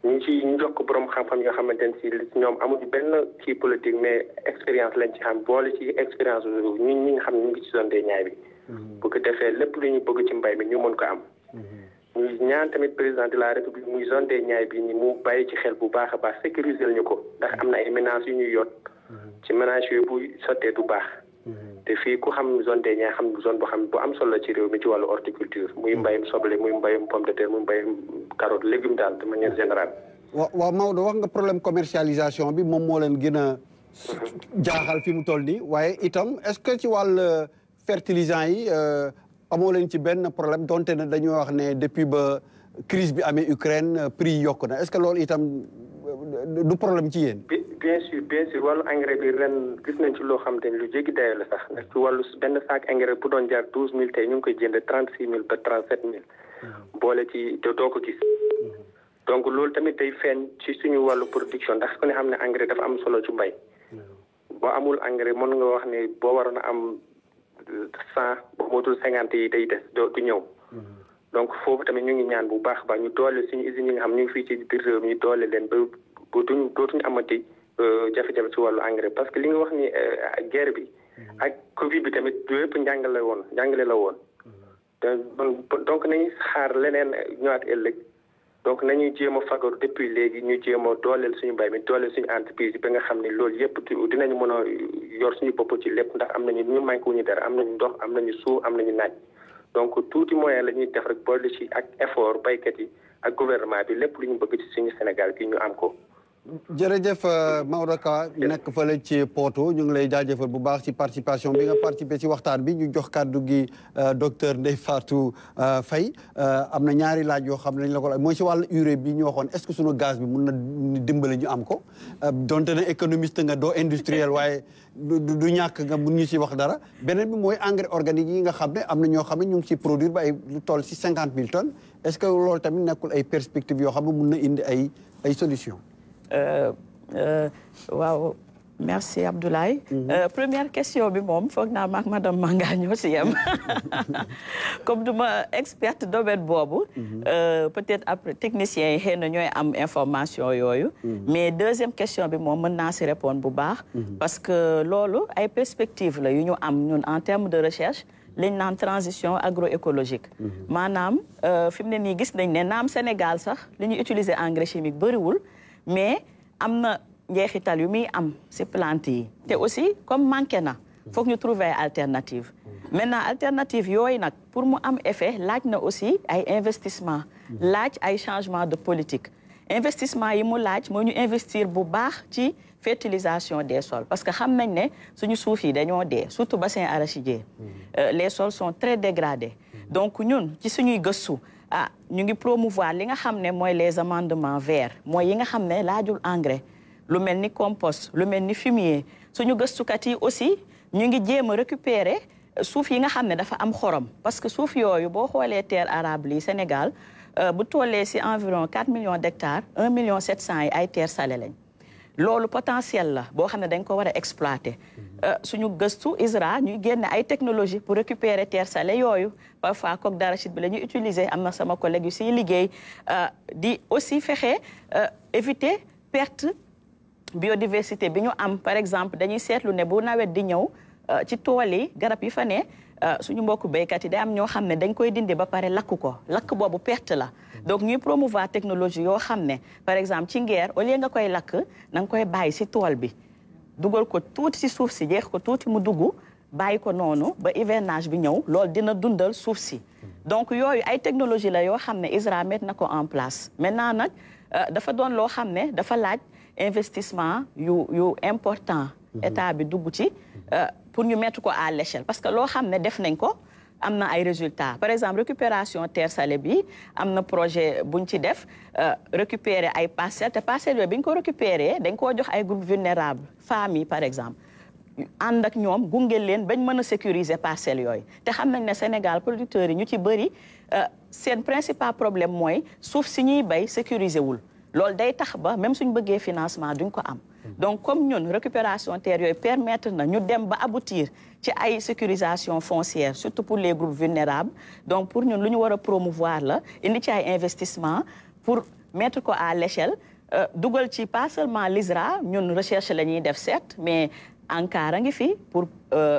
ñu jox ko borom xam-xam yoo xamante ne si ñoom amuñu benn kii politique mais expérience lañ ci xam boole ci expérience ñi nga xam ne ñu ngi ci zone des Niayes bi. bu ko defee lépp lu ñu bëgg ci mbay mi ñu mën ko am. ñu ñaan tamit président de la république muy zone des Niayes bi ni mu bàyyi ci xel bu baax a baax sécuriser ñu ko ndax am na ay menaces yu ñuy yot ci menaces yooyu bu sottee du baax. te fii ku xam zone des Niayes xam zone boo xam bu am solo ci réew mi ci wàllu horticulture muy mbayum soble muy mbayum pomme de terre muy mbayum carotte légumes daal de manière générale. waaw Maodo wax nga problème commercialisation bi moom moo leen gën a jaaxal fi mu toll nii waaye itam est-ce que ci wàll fertilisant yi amoo leen ci benn problème donte ne dañoo wax ne depuis ba crise bi amee Ukraine prix yokku na est-ce que loolu itam du problème ci yéen. bien sûr wàllu engrais bi ren gis nañ ci loo xam te ne lu jéggi dayoo la sax ndax ci wàllu benn sac engrais bu doon jaar 12000 tey ñu ngi koy jënd 36000 ba 37000. boole ci te doo ko gis. donc loolu tamit day feeñ ci suñu wàllu production ndax ku ne xam ne engrais dafa am solo ci mbay. boo amul engrais mën nga wax ne boo waroon a am 100 boo mootul 50 yi day des du ñëw. donc foofu tamit ñu ngi ñaan bu baax ba ñu doole suñu usines yi nga xam ñu ngi fii ci biir réew mi ñu doole leen ba dootuñu amati jafe-jafe ci wàllu engrais parce que li nga wax ni guerre bi ak Covid bi tamit yëpp njàngale la woon donc nañu xaar leneen ñëwaat ëllëg donc nañuy jéem a fagaru depuis léegi ñu jéem a dooleel suñu mbay mi dooleel suñu entreprise ba nga xam ne loolu yëpp dinañu mën a yor suñu bopp ci lépp ndax am nañu ñu manqué wuñu dara am nañu ndox am nañu suuf am nañu naaj donc tuuti moyen la ñuy def rek boole ci ak effort baykat yi ak gouvernement bi lépp lu ñu bëgg ci suñu Sénégal gi ñu am ko. jërëjëf Maodo Ka nekk fële ci Potou ñu ngi lay jaajëfal bu baax ci participation bi nga participé ci waxtaan bi ñu jox kàddu gi docteur Ndeye Fatou Faye am na ñaari laaj yoo xam ne dañ la ko laaj mooy ci wàllu urée bi ñu waxoon est-ce que suñu gaz bi mun na dimbali ñu am ko donte ne économiste nga doo industriel waaye du ñàkk nga mun ñu ci wax dara beneen bi mooy engrais organique yi nga xam ne am na ñoo xam ne ñu ngi ci produire ba ay lu toll ci 50 000 tonnes est-ce que loolu tamit nekkul ay perspectives yoo xam ne mun na indi ay solutions. waaw merci Abdoulaye. Première question bi moom foog naa maak madame Manga ñoo si yem comme duma experte domaine boobu. peut-être après techniciens yi xëy na ñooy am information yooyu. mais deuxième question bi moom mën naa si répondre bu baax. parce que loolu ay perspectives la yu ñu am ñun en termes de recherche. liñ naan transition agroécologique. maanaam fi mu ne nii gis nañ ne naam Sénégal sax li ñu utiliser engrais chimique bëriwul. mais am na njeexital yu muy am ci plante yi te aussi comme manqué na foog ñu trouver ay alternative maintenant alternative yooyu nag pour mu am effet laaj na aussi ay investissement laaj ay changement de politique investissement yi mu laaj moo ñu investir bu baax ci fertilisation des sols parce que xam nañ ne suñu suuf yi dañoo dee surtout bassin arachidier les sols sont très dégradés donc ñun ci suñuy gëstu ñu ngi promouvoir li nga xam ne mooy les amendements verts mooy yi nga xam ne laajul engrais lu mel ni compost lu mel ni fumier suñu gëstukat yi aussi ñu ngi jéem a récupérer suuf yi nga xam ne dafa am xorom parce que suuf yooyu boo xoolee terre arable yi Sénégal bu tollee si environ 4 millions d'hectares 1,7 million yi ay terre salée lañ loolu potentiel la boo xam ne dañ ko war a exploiter suñu gëstu ISRA ñuy génne ay technologie pour récupérer terre salée yooyu parfois coque d'arachide bi la ñuy utiliser am na sama collègue yu siy liggéey di aussi fexe éviter perte biodiversité bi ñu am par exemple dañuy seetlu ne bu nawet di ñëw ci tool yi garab yi fa ne suñu mbokku béykat yi day am ñoo xam ne dañ koy dindi ba pare lakk ko lakk boobu perte la donc ñuy promouvoir technologie yoo xam ne par exemple ci ngeer au lieu nga koy lakk na nga koy bàyyi si tool bi dugal ko tuuti si suuf si jeex ko tuuti mu dugg bàyyi ko noonu ba hivernage bi ñëw loolu dina dundal suuf si donc yooyu ay technologie la yoo xam ne ISRA mettre na ko en place maintenant nag dafa doon loo xam ne dafa laaj investissement yu important état bi dugg ci pour ñu mettre ko à l'échelle parce que loo xam ne def nañ ko am na ay résultats par exemple récupération terre salée bi am na projet buñ ci def récupérer ay parcelles te parcelles yooyu bi ñu ko récupérer dañ koo jox ay groupes vulnérables femmes yi par exemple ànd ak ñoom gunge leen bañ mën a sécuriser parcelles yooyu te xam nañ ne Sénégal producteurs yi ñu ci bëri seen principal problème mooy suuf si ñuy bay sécuriser wul loolu day tax ba même suñ bëggee financement duñ ko am donc comme ñun récupération terre yooyu permettre na ñu dem ba aboutir ci ay sécurisation foncière surtout pour les groupes vulnérables donc pour ñun lu ñu war a promouvoir la indi ci ay investissement pour mettre ko à l'échelle dugal ci pas seulement l'ISRA ñun recherche la ñuy def certes mais ANCAR a ngi fi pour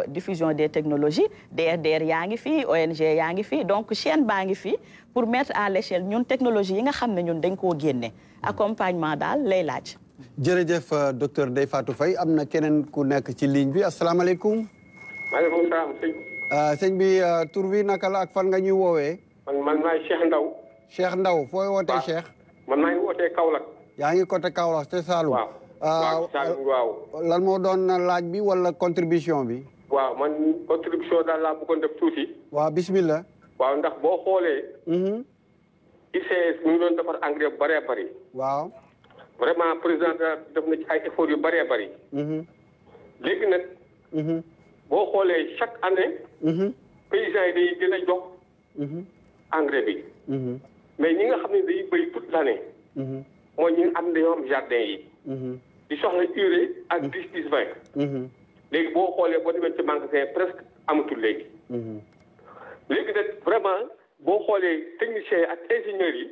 diffusion des technologies DRDR yaa ngi fi ONG yaa ngi fi donc chaîne baa ngi fi pour mettre à l'échelle ñun technologie yi nga xam ne ñun dañ koo génne accompagnement daal lay laaj. jërëjëf docteur Ndeye Fatou Faye am na keneen ku nekk ci ligne bi asalaamaaleykum. maaleykum salaam sëñ. sëñ bi tur bi naka la ak fan nga ñuy woowee. man maay Cheikh Ndaw. Cheikh Ndaw fooy wootee Cheikh. man maa ngi wootee Kaolack. yaa ngi côté Kaolack te Saloum. waaw Saloum waaw. lan moo doon laaj bi wala contribution bi. waaw man contribution daal laa bëggoon def tuuti. waaw bismillah. waaw ndax boo xoolee. ICS ñu ngi doon defar engrais bu bëree bëri. waaw. vraiment président def na ci ay efforts yu bëree bëri. léegi nag. boo xoolee chaque année. paysans yi day gën a jox. engrais bi. mais ñi nga xam ne day béy toute l'année. mooy ñi nga xam ne dañoo am jardin yi. di soxla urée ak 10-10-20. léegi boo xoolee boo demee ci magasin presque amatul léegi. léegi nag vraiment boo xoolee techniciens yi ak ingénieurs yi.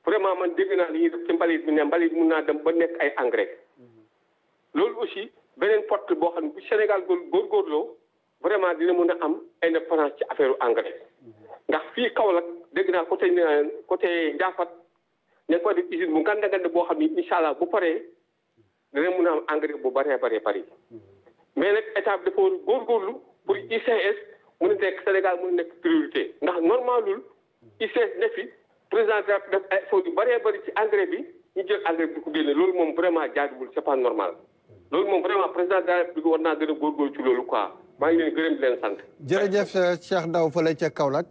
vraiment man dégg naa li ñuy def ci mbalit mi ne mbalit mun naa dem ba nekk ay engrais. loolu aussi beneen porte boo xam ne bu Sénégal góorgóorloo vraiment dina mën a am indépendance ci affaire engrais. ndax fii Kaolack dégg naa côté Ndiafat ñu ko def usine bu nganda boo xam ni incha allah bu paree dina mën a am engrais bu bëree bëri. mais nag état bi dafa war a góorgóorlu pour ICS mu nekk Sénégal mu nekk priorité ndax normalul ICS ne fi président def ay efforts yu bëree bëri ci engrais bi ñu jël engrais bi ko génne loolu moom vraiment jaaduwul c'est pas normal loolu moom vraiment président de la République war naa gën a góorgóorlu ci loolu quoi maa ngi leen gërëm di leen sant. jërëjëf Cheikh Ndaw fële ca Kaolack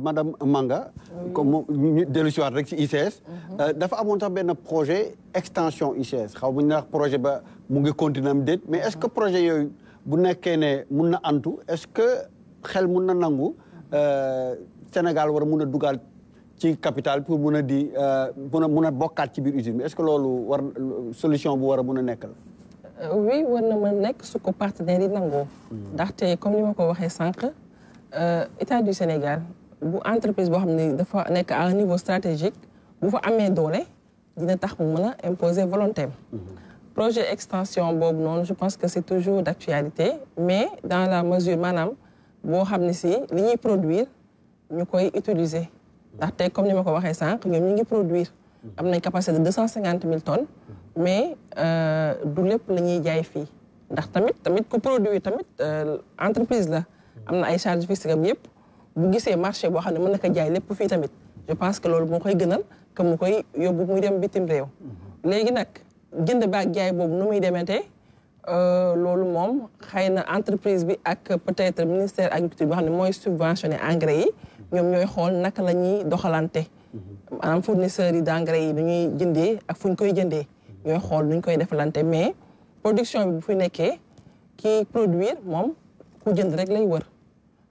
madame Manga. comme ñu dellu si waat rek ci ICS. dafa amoon sax benn projet extension ICS xaw ma ñu wax projet ba mu ngi continuer am déet mais est-ce que projet yooyu bu nekkee ne mun na antu est-ce que xel mun na nangu Sénégal war a mun a dugal ci capital pour mun a di mun a bokkaat ci biir usine bi est-ce que loolu war solution bu war a mun a nekk la. oui war na mën nekk su ko partenaires yi nangoo. ndaxte comme ni ma ko waxee sànq état du Sénégal bu entreprise boo xam ne dafa nekk à un niveau stratégique bu fa amee doole dina tax mu mën a imposer volonté am. projet extension boobu noonu je pense que c'est toujours d'actualité mais dans la mesure maanaam boo xam ne si li ñuy produire ñu koy utiliser ndaxte comme ni ma ko waxee sànq ñoom ñu ngi produire. am nañ capacité de 250 000 tonnes. mais du lépp la ñuy jaay fii ndax tamit ku produit tamit entreprise la am na ay charges fixes am yëpp bu gisee marché boo xam ne mën na ko jaay lépp fii tamit je pense que loolu moo koy gënal que mu koy yóbbu muy dem bitim réew. léegi nag jënd baak jaay boobu nu muy demetee loolu moom xëy na entreprise bi ak peut-être ministère agriculture boo xam ne mooy subventionné engrais yi ñoom ñooy xool naka la ñuy doxalante maanaam fournisseurs yi d'engrais yi nu ñuy jëndee ak fu ñu koy jëndee. ñooy xool nuñ koy defalante mais production bi bu fi nekkee kii produire moom ku jënd rek lay wër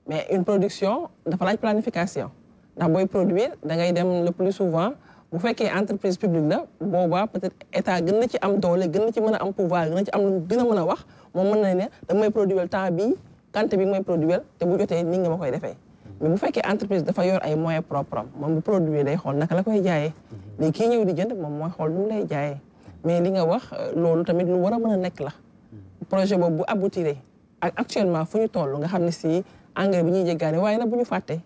mais une production dafa laaj planification ndax booy produire da ngay dem le plus souvent bu fekkee entreprise publique la boobaa peut-être état gën na ci am doole gën na ci mën a am pouvoir gën na ci am lu gën a mën a wax moom mën na ne da may produire temps bi quantité bi mooy produire te bu jotee ni nga ma koy defee mais bu fekkee entreprise dafa yor ay moyens propres moom bu produire day xool naka la koy jaayee léegi kii ñëw di jënd moom mooy xool nu mu lay jaayee mais li nga wax loolu tamit lu war a mën a nekk la projet boobu bu aboutiré ak actuellement fu ñu toll nga xam ne si engrais bi ñuy jéggaane waaye nag bu ñu fàtte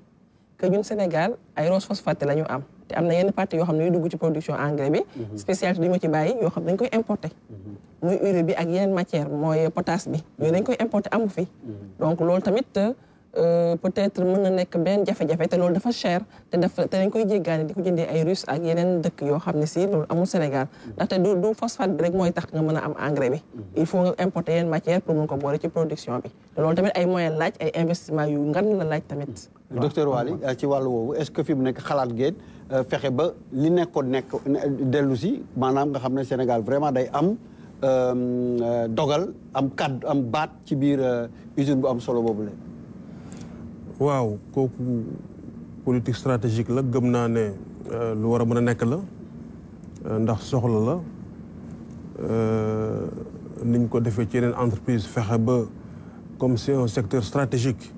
que ñun Sénégal ay rose phosphate la ñu am te am na yenn parties yoo xam ne yu dugg ci production engrais bi spécialité duñu ma ci bàyyi yoo xam ne dañ koy importer muy urée bi ak yeneen matière mooy potasse bi yooyu dañ koy importer amu fi donc loolu tamit peut-être mën na nekk benn jafe-jafe te loolu dafa cher te dañ koy jéggaane di ko jëndee ay Russes ak yeneen dëkk yoo xam ne si loolu amul Sénégal ndaxte du phosphate bi rek mooy tax nga mën a am engrais bi il faut nga importer yeneen matière pour mën ko boole ci production bi te loolu tamit ay moyens laaj ay investissement yu ngan la laaj tamit docteur Waly ci wàllu woowu est-ce que fi mu nekk xalaat ngeen fexe ba li nekkoon dellu si maanaam nga xam ne Sénégal vraiment day am dogal am kaddu am baat ci biir usine bu am solo boobu la waaw kooku politique stratégique la gëm naa ne lu war a mën a nekk la ndax soxla la niñ ko defee ci yeneen entreprise fexe ba comme c'est un secteur stratégique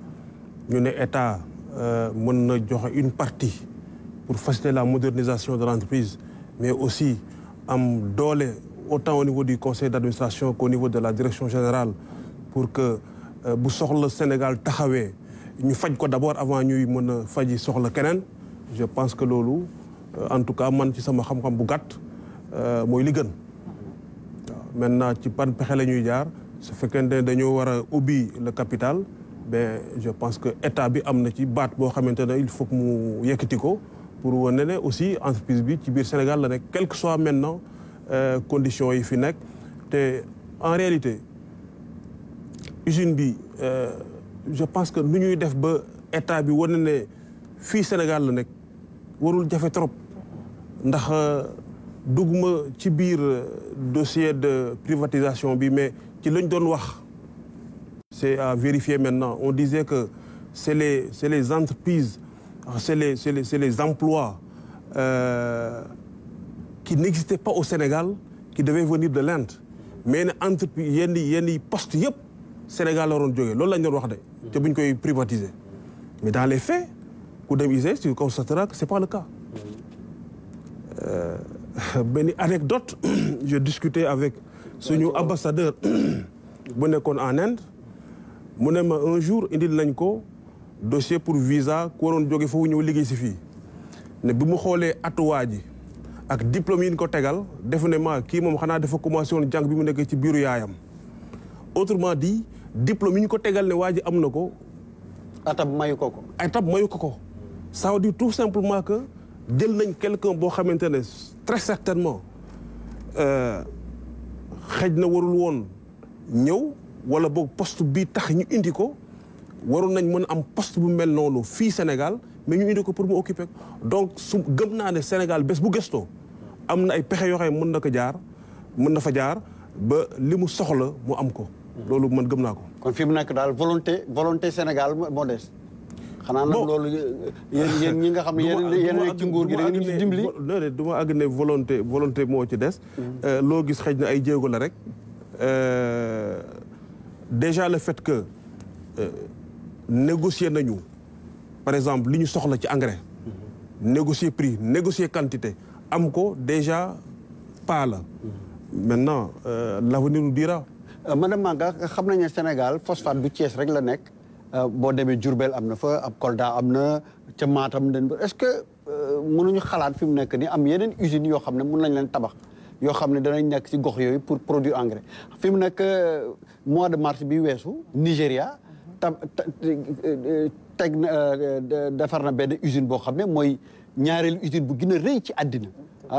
ñu ne état mën na joxe une partie pour faciliter la modernisation de l'entreprise mais aussi am doole autant au niveau du conseil d'administration qu'au niveau de la direction générale pour que bu soxla Sénégal taxawee ñu faj ko d'abord avant ñuy mën a faji soxla keneen je pense que loolu en tout cas man ci sama xam-xam bu gàtt mooy li gën waaw maintenant ci ban pexe la ñuy jaar su fekkente ne dañoo war a ubbi le capital ben je pense que état bi am na ci baat boo xamante ne il faut que mu yëkkati ko pour wane ne aussi entreprise bi ci biir Sénégal la nekk quel que soit maintenant conditions yi fi nekk te en réalité usine bi je pense que nu ñuy def ba état bi wane ne fii Sénégal la nekk warul jafe trop ndax dugguma ci biir dossier de privatisation bi mais ci lañ doon wax c'est à vérifier maintenant on disait que c'est les entreprises c'est les emplois qui n'existaient pas au Sénégal qui devaient venir de l'Inde mais ne entreprise yenn poste yëpp Sénégal la waroon jógee loolu lañ doon wax de te buñ koy privatiser mais dans les faits ku dem ISES tu constateras que c'est pas le cas benn anecdote j'ai discuté avec suñu ambassadeur bu nekkoon en Inde mu ne ma un jour indil nañ ko dossier pour visa ku waroon jóge foofu ñëw liggéey si fii ne bi mu xoolee atuwaa ji ak diplôme yi ñu ko tegal defu ne ma kii moom xanaa dafa commencé woon jàng bi mu nekkee ci biiru yaayam autrement dit diplôme yi ñu ko tegal ne waa ji am na ko atab mayu ko ko atab mayu ko ko ça veut dire tout simplement que jël nañ quelqu'un boo xamante ne très certainement xëj na warul woon ñëw wala boog poste bi tax ñu indi ko waroon nañ mën a am poste bu mel noonu fii Sénégal mais ñu indi ko pour mu occuper donc su gëm naa ne Sénégal bés bu gëstoo am na ay pexe yoo xam ne mën na fa jaar ba li mu soxla mu am ko loolu man gëm naa ko. kon fi mu nekk daal volonté Sénégal moo des. xanaa nag loolu yéen ñi nga xam ne yéen nekk ci nguur gi da ngeen ci dimbali. non du ma àgg ne volonté moo ci des. loo gis xëj na ay jéego la rek. déjà le fait que négocier nañu par exemple li ñu soxla ci engrais. négocier prix négocier quantité am ko déjà pas la. maintenant l'avenir nous dira. madame Manga xam nañu ne Sénégal phosphate du Thiès rek la nekk. boo demee Diourbel am na fa ab Kolda am na ca Matam est-ce que mënuñu xalaat fi mu nekk ni am yeneen usines yoo xam ne mën nañ leen tabax yoo xam ne danañ nekk ci gox yooyu pour produire engrais fi mu nekk mois de mars bi weesu Nigéria defar na benn usine boo xam ne mooy ñaareelu usine bu gën a rëy ci àddina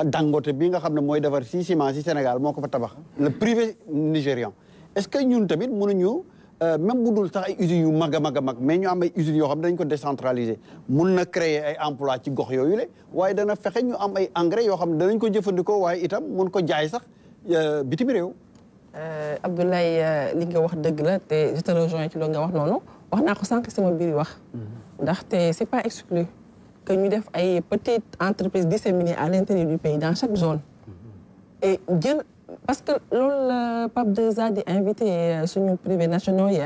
Dangote bi nga xam ne mooy defar ci ciment ci Sénégal moo ko fa tabax le privé nigérian est-ce que ñun tamit mënuñu même bu dul sax ay usines yu mag a mag a mag mais ñu am ay usines yoo xam ne dañ ko décentraliser mun na créer ay emploi ci gox yooyu le waaye dana fexe ñu am ay engrais yoo xam ne danañ ko jëfandikoo waaye itam mun ko jaay sax bitim réew. Abdoulaye li nga wax dëgg la te je te rejoins ci loolu nga wax noonu wax naa ko sànq sama biir wax. ndaxte c'est pas exclu que ñu def ay petites entreprises disséminées à l'intérieur du pays dans chaque zone. Et jël parce que loolu la Pape 2A di invité suñu privés nationaux yi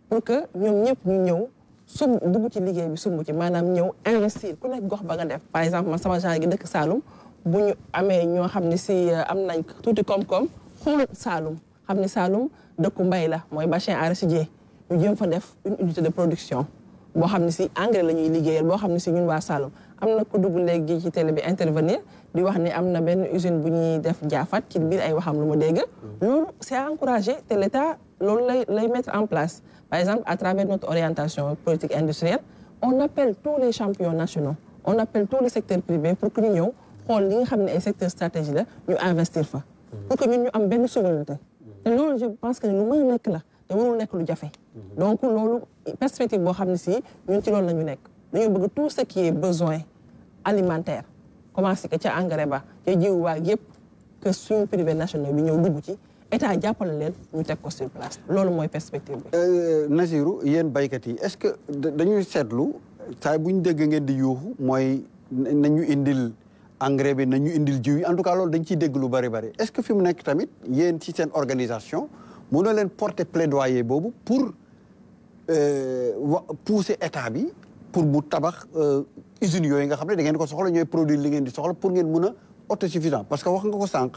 pour que ñoom ñëpp ñu ñëw sum dugg ci liggéey bi sumb ci maanaam ñëw investir ku nekk gox ba nga def par exemple man sama genre gi dëkk Saloum bu ñu amee ñoo xam ne si am nañ tuuti koom-koom xool Saloum xam ne Saloum dëkku mbay la mooy bassin arachidier ñu jëm fa def une unité de production boo xam ne si engrais la ñuy liggéeyal boo xam ne si ñun waa Saloum am na ko dugg léegi ci télé bi intervenir di wax ni am na benn usine bu ñuy def jaafat ci biir ay waxam lu ma dégg loolu c'est à encourager te l'État loolu lay mettre en place par exemple à travers notre orientation politique industrielle on appelle tous les champions nationaux on appelle tous les secteurs privés pour que ñu ñëw xool li nga xam ne ay secteur stratégie la ñu investir fa pour que ñun ñu am benn souveraineté te loolu je pense que lu mën a nekk la te warul nekk lu jafe donc loolu perspective boo xam ne si ñun ci loolu la ñu nekk dañoo bëgg tout ce qui est besoin alimentaire commencé que ca engrais ba ca jiwu waa yëpp que suñu privé national bi ñëw dugg ci état jàppale leen ñu teg ko sur place loolu mooy perspective bi. Nazirou yéen baykat yi est-ce que dañuy seetlu saa bu ñu dégg ngeen di yuuxu mooy nañu indil engrais bi nañu indil jiw yi en tout cas loolu dañ ciy dégg lu bari bari est-ce que fi mu nekk tamit yéen ci seen organisation mën na leen porter plaidoyer boobu pour pousser état bi pour mu tabax usines yooyu nga xam ne da ngeen ko soxla ñooy produire li ngeen di soxla pour ngeen mën a autosuffisant parce que wax nga ko sànq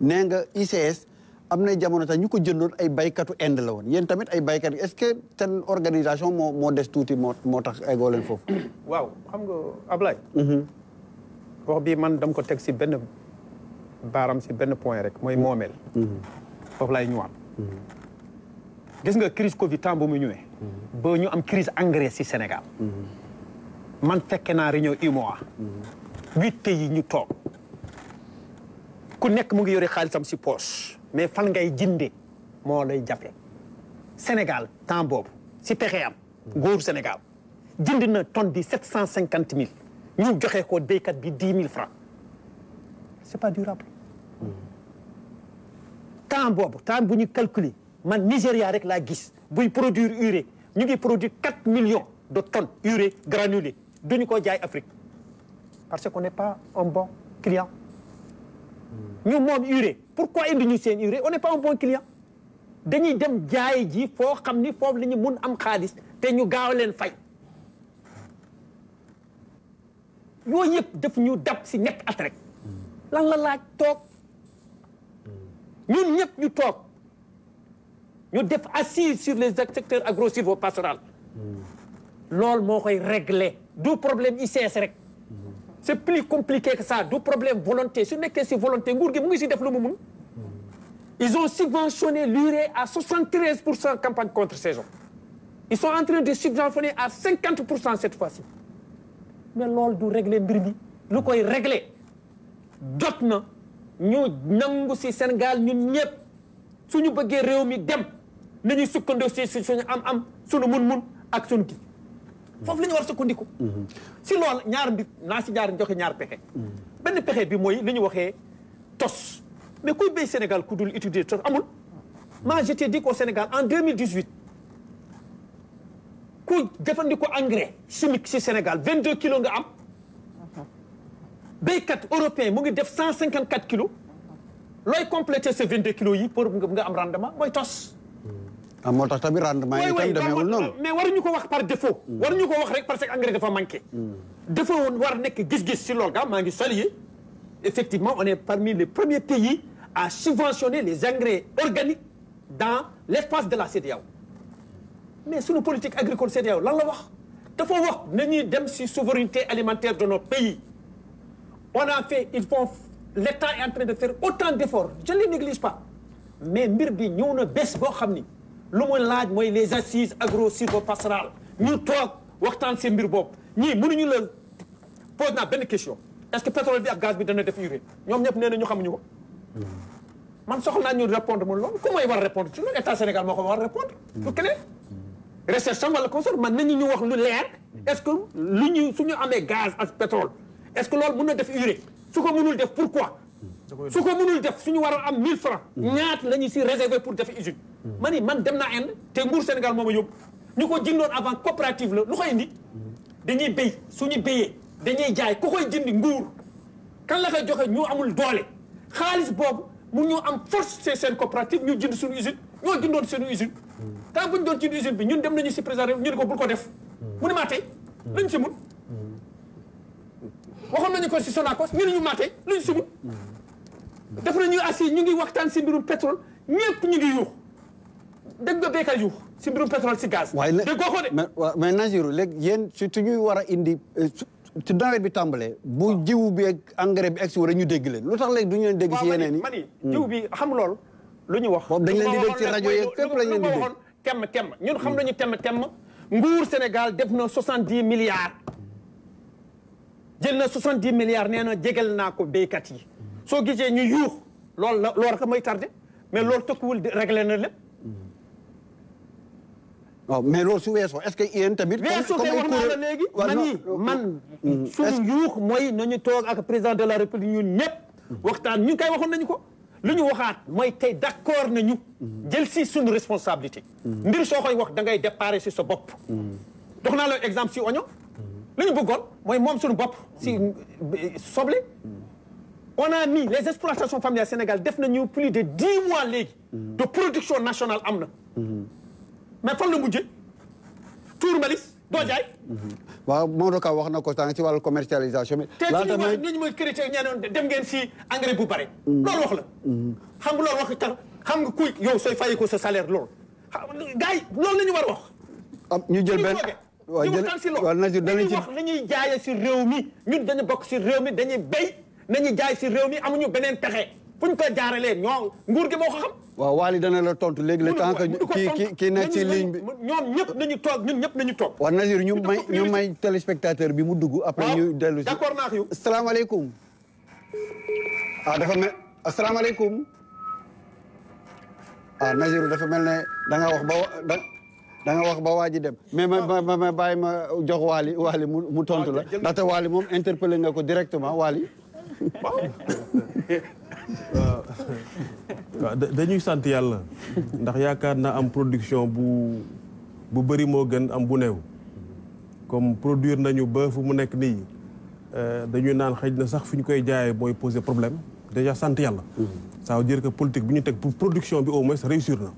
nee nga ICS am na jamono tax ñu ko jëndoon ay baykatu Inde la woon yéen tamit ay baykat yi est-ce que seen organisation moo des tuuti moo tax eggoo leen foofu. waaw xam nga Ablaye. wax bi man dama ko teg si benn baaram si benn point rek mooy moomeel. foofu laay ñëwaat. gis nga crise Covid temps bu mu ñëwee. ba ñu am crise engrais si Sénégal. man fekke naa réunion UMOA. 8 pays ñu toog. ku nekk mu ngi yore xaalisam si poche. mais fan ngay jënde moo lay jafe. Sénégal temps boobu si pexe am. góoru Sénégal jënd na tonne bi 750 000. ñu joxe ko béykat bi 10 000 francs. c'est pas durable. temps boobu temps bu ñu calculer man Nigéria rek laa gis buy produire urée ñu ngi produire 4 millions de tonnes urée granulée duñu ko jaay Afrique parce qu'on n'est pas un bon client. ñu moom urée pourquoi indi ñu seen urée on n'est pas un bon client dañuy dem jaay ji foo xam ni foofu la ñu mun am xaalis te ñu gaaw leen fay yooyu yëpp daf ñu dab si ñett at rek lan la laaj toog ñun ñëpp ñu toog ñu def assise sur les secteurs agro-sylvo-pastoral loolu moo koy régler du problème ICS rek c'est plus compliqué que ça du problème volonté su nekkee si volonté nguur gi mu ngi si def lu mu mun ils ont subventionné l'urée à 73% campagne contre saison ils sont en train de subventionner à 50% cette fois-ci mais loolu du régler mbir mi lu koy régler jot na ñu nangu si Sénégal ñun ñëpp suñu bëggee réew mi dem nañuy sukkandiku si suñu am suñu mun-mun ak suñu kii foofu la ñu war a sukkandiku. si loolu ñaar mbir naa si jaar joxe ñaar pexe. benn pexe bi mooy li ñu waxee tos mais kuy béy Sénégal ku dul utiliser tos amul. moi je t'ai dit qu'au Sénégal en 2018 ku jëfandikoo engrais chimique si Sénégal 22 kilos nga am. béykat européen mu ngi def 154 kilos looy compléter ces 22 kilos yi pour nga am rendement mooy tos. ah moo tax tamit rendement yi itam demeewul noonu. mais waruñu ko wax par défaut. waruñu ko wax rek parce que engrais dafa manqué. dafa woon war nekk gis-gis si loolu gaa maa ngi saluer effectivement on est parmi les premiers pays à subventionner les engrais organiques dans l'espace de la CEDEAO. mais suñu politique agricole CEDEAO lan la wax dafa wax nañuy dem si souveraineté alimentaire de notre pays. on a fait l'État est en train de faire autant d'efforts je ne les néglige pas mais mbir bi ñëw na bés boo xam ni lu muy laaj mooy les assises agro-sylvo-pastorales ñu toog waxtaan seen mbir boobu ñii mënuñu la pose naa benn question est-ce que pétrole bi ak gaz bi dana def urée ñoom ñëpp nee na ñu xamuñu ko man soxla naa ñu répondre mo loolu ku may war a répondre ci loolu état Sénégal moo ko war a répondre lu keneen recherche wala consort man nañu ñu wax lu leer est-ce que lu ñu suñu amee gaz ak pétrole est-ce que loolu mën na def urée su ko mënul def pourquoi su ko mënul def suñu war a am 1000 francs ñaata la ñu si réservé pour def usine ma ni man dem naa Inde te nguur Sénégal moo ma yóbbu ñu ko jëndoon avant coopérative la lu koy indi dañuy béy suñu béyee dañuy jaay ku koy jëndi nguur kan la koy joxe ñu amul doole xaalis boobu mu ñu am force c'est seen coopérative ñu jënd suñu usine ñoo jëndoon seen usine tant bu ñu doon jënd usine bi ñun dem nañu si président ñu ne ko bul ko def mu ne maa tey luñ si mun waxoon nañu ko si Sonacos ñu ne ñu maa tey luñ si mun def nañu assis ñu ngi waxtaan si mbirum pétrole ñëpp ñu ngi yuux dégg nga béykat yuux si mbirum pétrole si gaz. dégg nga ko de. mais Nazirou léegi yéen surtout ñuy war a indi ci nawet bi tàmbalee. bu jiwu bi ak engrais bi egsi wala ñu dégg leen lu tax léegi du ñu leen dégg si yeneen yi. waaw mani jiw bi xam loolu lu ñu wax. boobu dañ leen di dégg ci rajo yeeg fépp lañ leen di dégg. temm ñun xam nañu temm nguur Sénégal def na 70 milliards jël na 70 milliards nee na jégal naa ko béykat yi soo gisee ñu yuux loolu la loolu rek mooy tardé mais loolu tëkkuwul réglé na lépp. waaw mais loolu su weesoo est-ce que yéen tamit. weesoo te wax naa la léegi man suñu yuux mooy nañu toog ak président de la république ñun ñëpp waxtaan ñu koy waxoon nañu ko lu ñu waxaat mooy tey d'accord nañu jël si suñu responsabilité mbir soo koy wax da ngay déparé si sa bopp dox naa la exemple si oignon lu ñu bëggoon mooy moom suñu bopp si soble on a mis les exploitations familiales Sénégal def nañu plus de 10 mois léegi de production nationale am na mais fan la mujjee tuur mbalis doo jaay. waaw Maodo Ka wax na ko sànq ci wàllu commercialisation bi. laata may te ñu mooy critiquer ñeneen dem ngeen si engrais bu bare. loolu wax la. xam nga loolu wax tax xam nga kuy yow sooy fay ko sa salaire loolu. gars yi loolu la ñu war a wax. ñu jël benn waaw jël waxtaan si loolu dañuy wax nañuy jaayee si réew mi ñun dañu bokk si réew mi dañuy béy nañuy jaay si réew mi amuñu beneen pexe fu ñu ko jaaralee ñoo nguur gi moo ko xam. waaw Waly dana la tontu léegi le temps que kii nekk ci ligne bi. ñoom ñëpp nañu toog ñun ñëpp nañu toog. waaw Nazir ñu may téléspectateur bi mu dugg. après ñu dellu si d'accord naa ko yow. asalaamaaleykum. dafa mel asalaamaaleykum. Nazir dafa mel ne da nga wax ba waa ji dem. mais ma bàyyi ma jox Waly mu tontu la. ndaxte Waly moom interpellé nga ko directement Waly. waaw dañuy sant yàlla ndax yaakaar naa am production bu bëri moo gën am bu néew comme produire nañu ba fu mu nekk nii dañuy naan xëy na sax fi ñu koy jaayee mooy poser problème déjà sant yàlla. ça veut dire que politique bi ñu teg pour production bi au moins réussir na.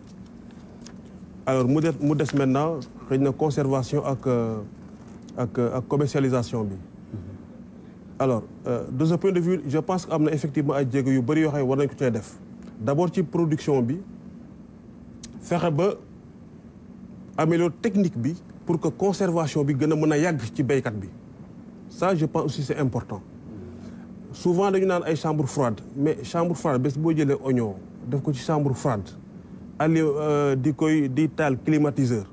alors mu des maintenant xëy na conservation ak commercialisation bi. alors de ce point de vue je pense que am na effectivement ay jéego yu bëri yoo xam ne war nañu ko cee def d'abord ci production bi fexe ba améliorer technique bi pour que conservation bi gën a mën a yàgg ci béykat bi ça je pense aussi c'est important souvent dañu naan ay chambre froide mais chambre froide bés boo jëlee oignon def ko ci chambre froide ali di taal climatiseur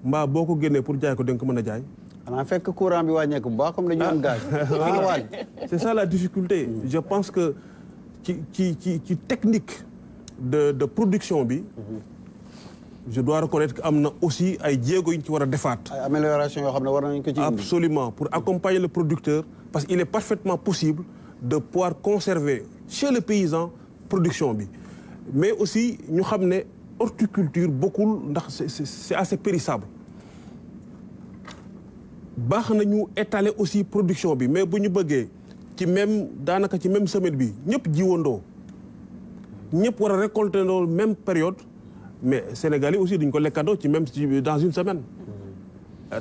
mbaa boo ko génnee pour jaay ko da nga ko mën a jaay. xanaa fekk courant bi wàññeeku bu baax comme dañu am gaz. c'est ça la difficulté. je pense que ci technique de production bi. je dois reconnaître que am na aussi ay jéego yu ñu ci war a defaat. ay amélioration yoo xam ne war nañu ko ci indi. absolument pour accompagner le producteur parce qu'il est parfaitement possible de pouvoir conserver chez le paysan production bi mais aussi ñu xam ne horticulture bokkul ndax c'est assez périssable. baax nañu étaler aussi production bi mais bu ñu bëggee ci même daanaka ci même semaine bi ñëpp jiwandoo ñëpp war a récolter ndoo même période mais Sénégal yi aussi duñ ko lekkandoo ci même dans une semaine.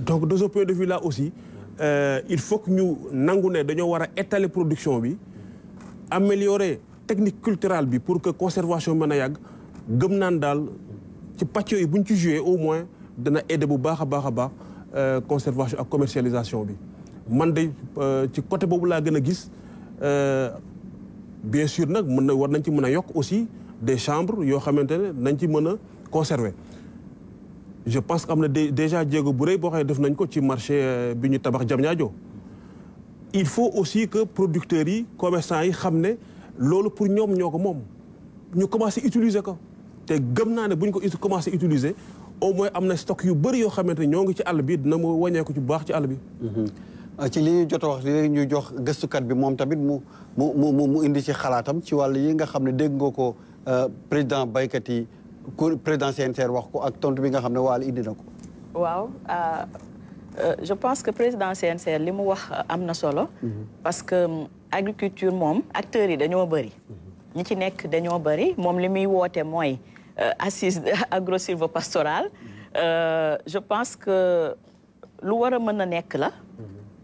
donc de ce point de vue là aussi il faut que ñu nangu ne dañoo war a étaler production bi améliorer technique culturelle bi pour que conservation mën a yàgg gëm naan daal ci pàcc yooyu bu ñu ci jouer au moins dana aider bu baax a baax a baax. conservation ak commercialisation bi man de ci côté boobu laa gën a gis bien sûr nag war nañ ci mën a yokk aussi des chambres yoo xamante ne nañ ci mën a conserver je pense que am na déjà jéego bu rëy boo xam ne def nañ ko ci marché bi ñu tabax Diamniadio il faut aussi que producteurs yi commerçants yi xam ne loolu pour ñoom ñoo ko moom ñu commencé utiliser ko te gëm naa ne bu ñu ko commencé utiliser au moins am na stock yu bëri yoo xamante ne ñoo ngi ci àll bi dina mu wàññeeku ci bu baax ci àll bi. ci li ñu jot a wax léegi ñu jox gëstukat bi moom tamit mu indi ci xalaatam ci wàll yi nga xam ne dégg nga ko président baykat yi président CNCR wax ko ak tontu bi nga xam ne Waly indi na ko. waaw je pense que président CNCR li mu wax am na solo. parce que agriculture moom acteurs yi dañoo bëri. ñi ci nekk dañoo bëri moom li muy woote mooy assise agro-sylvo-pastorale. Je pense que lu war a mën a nekk la.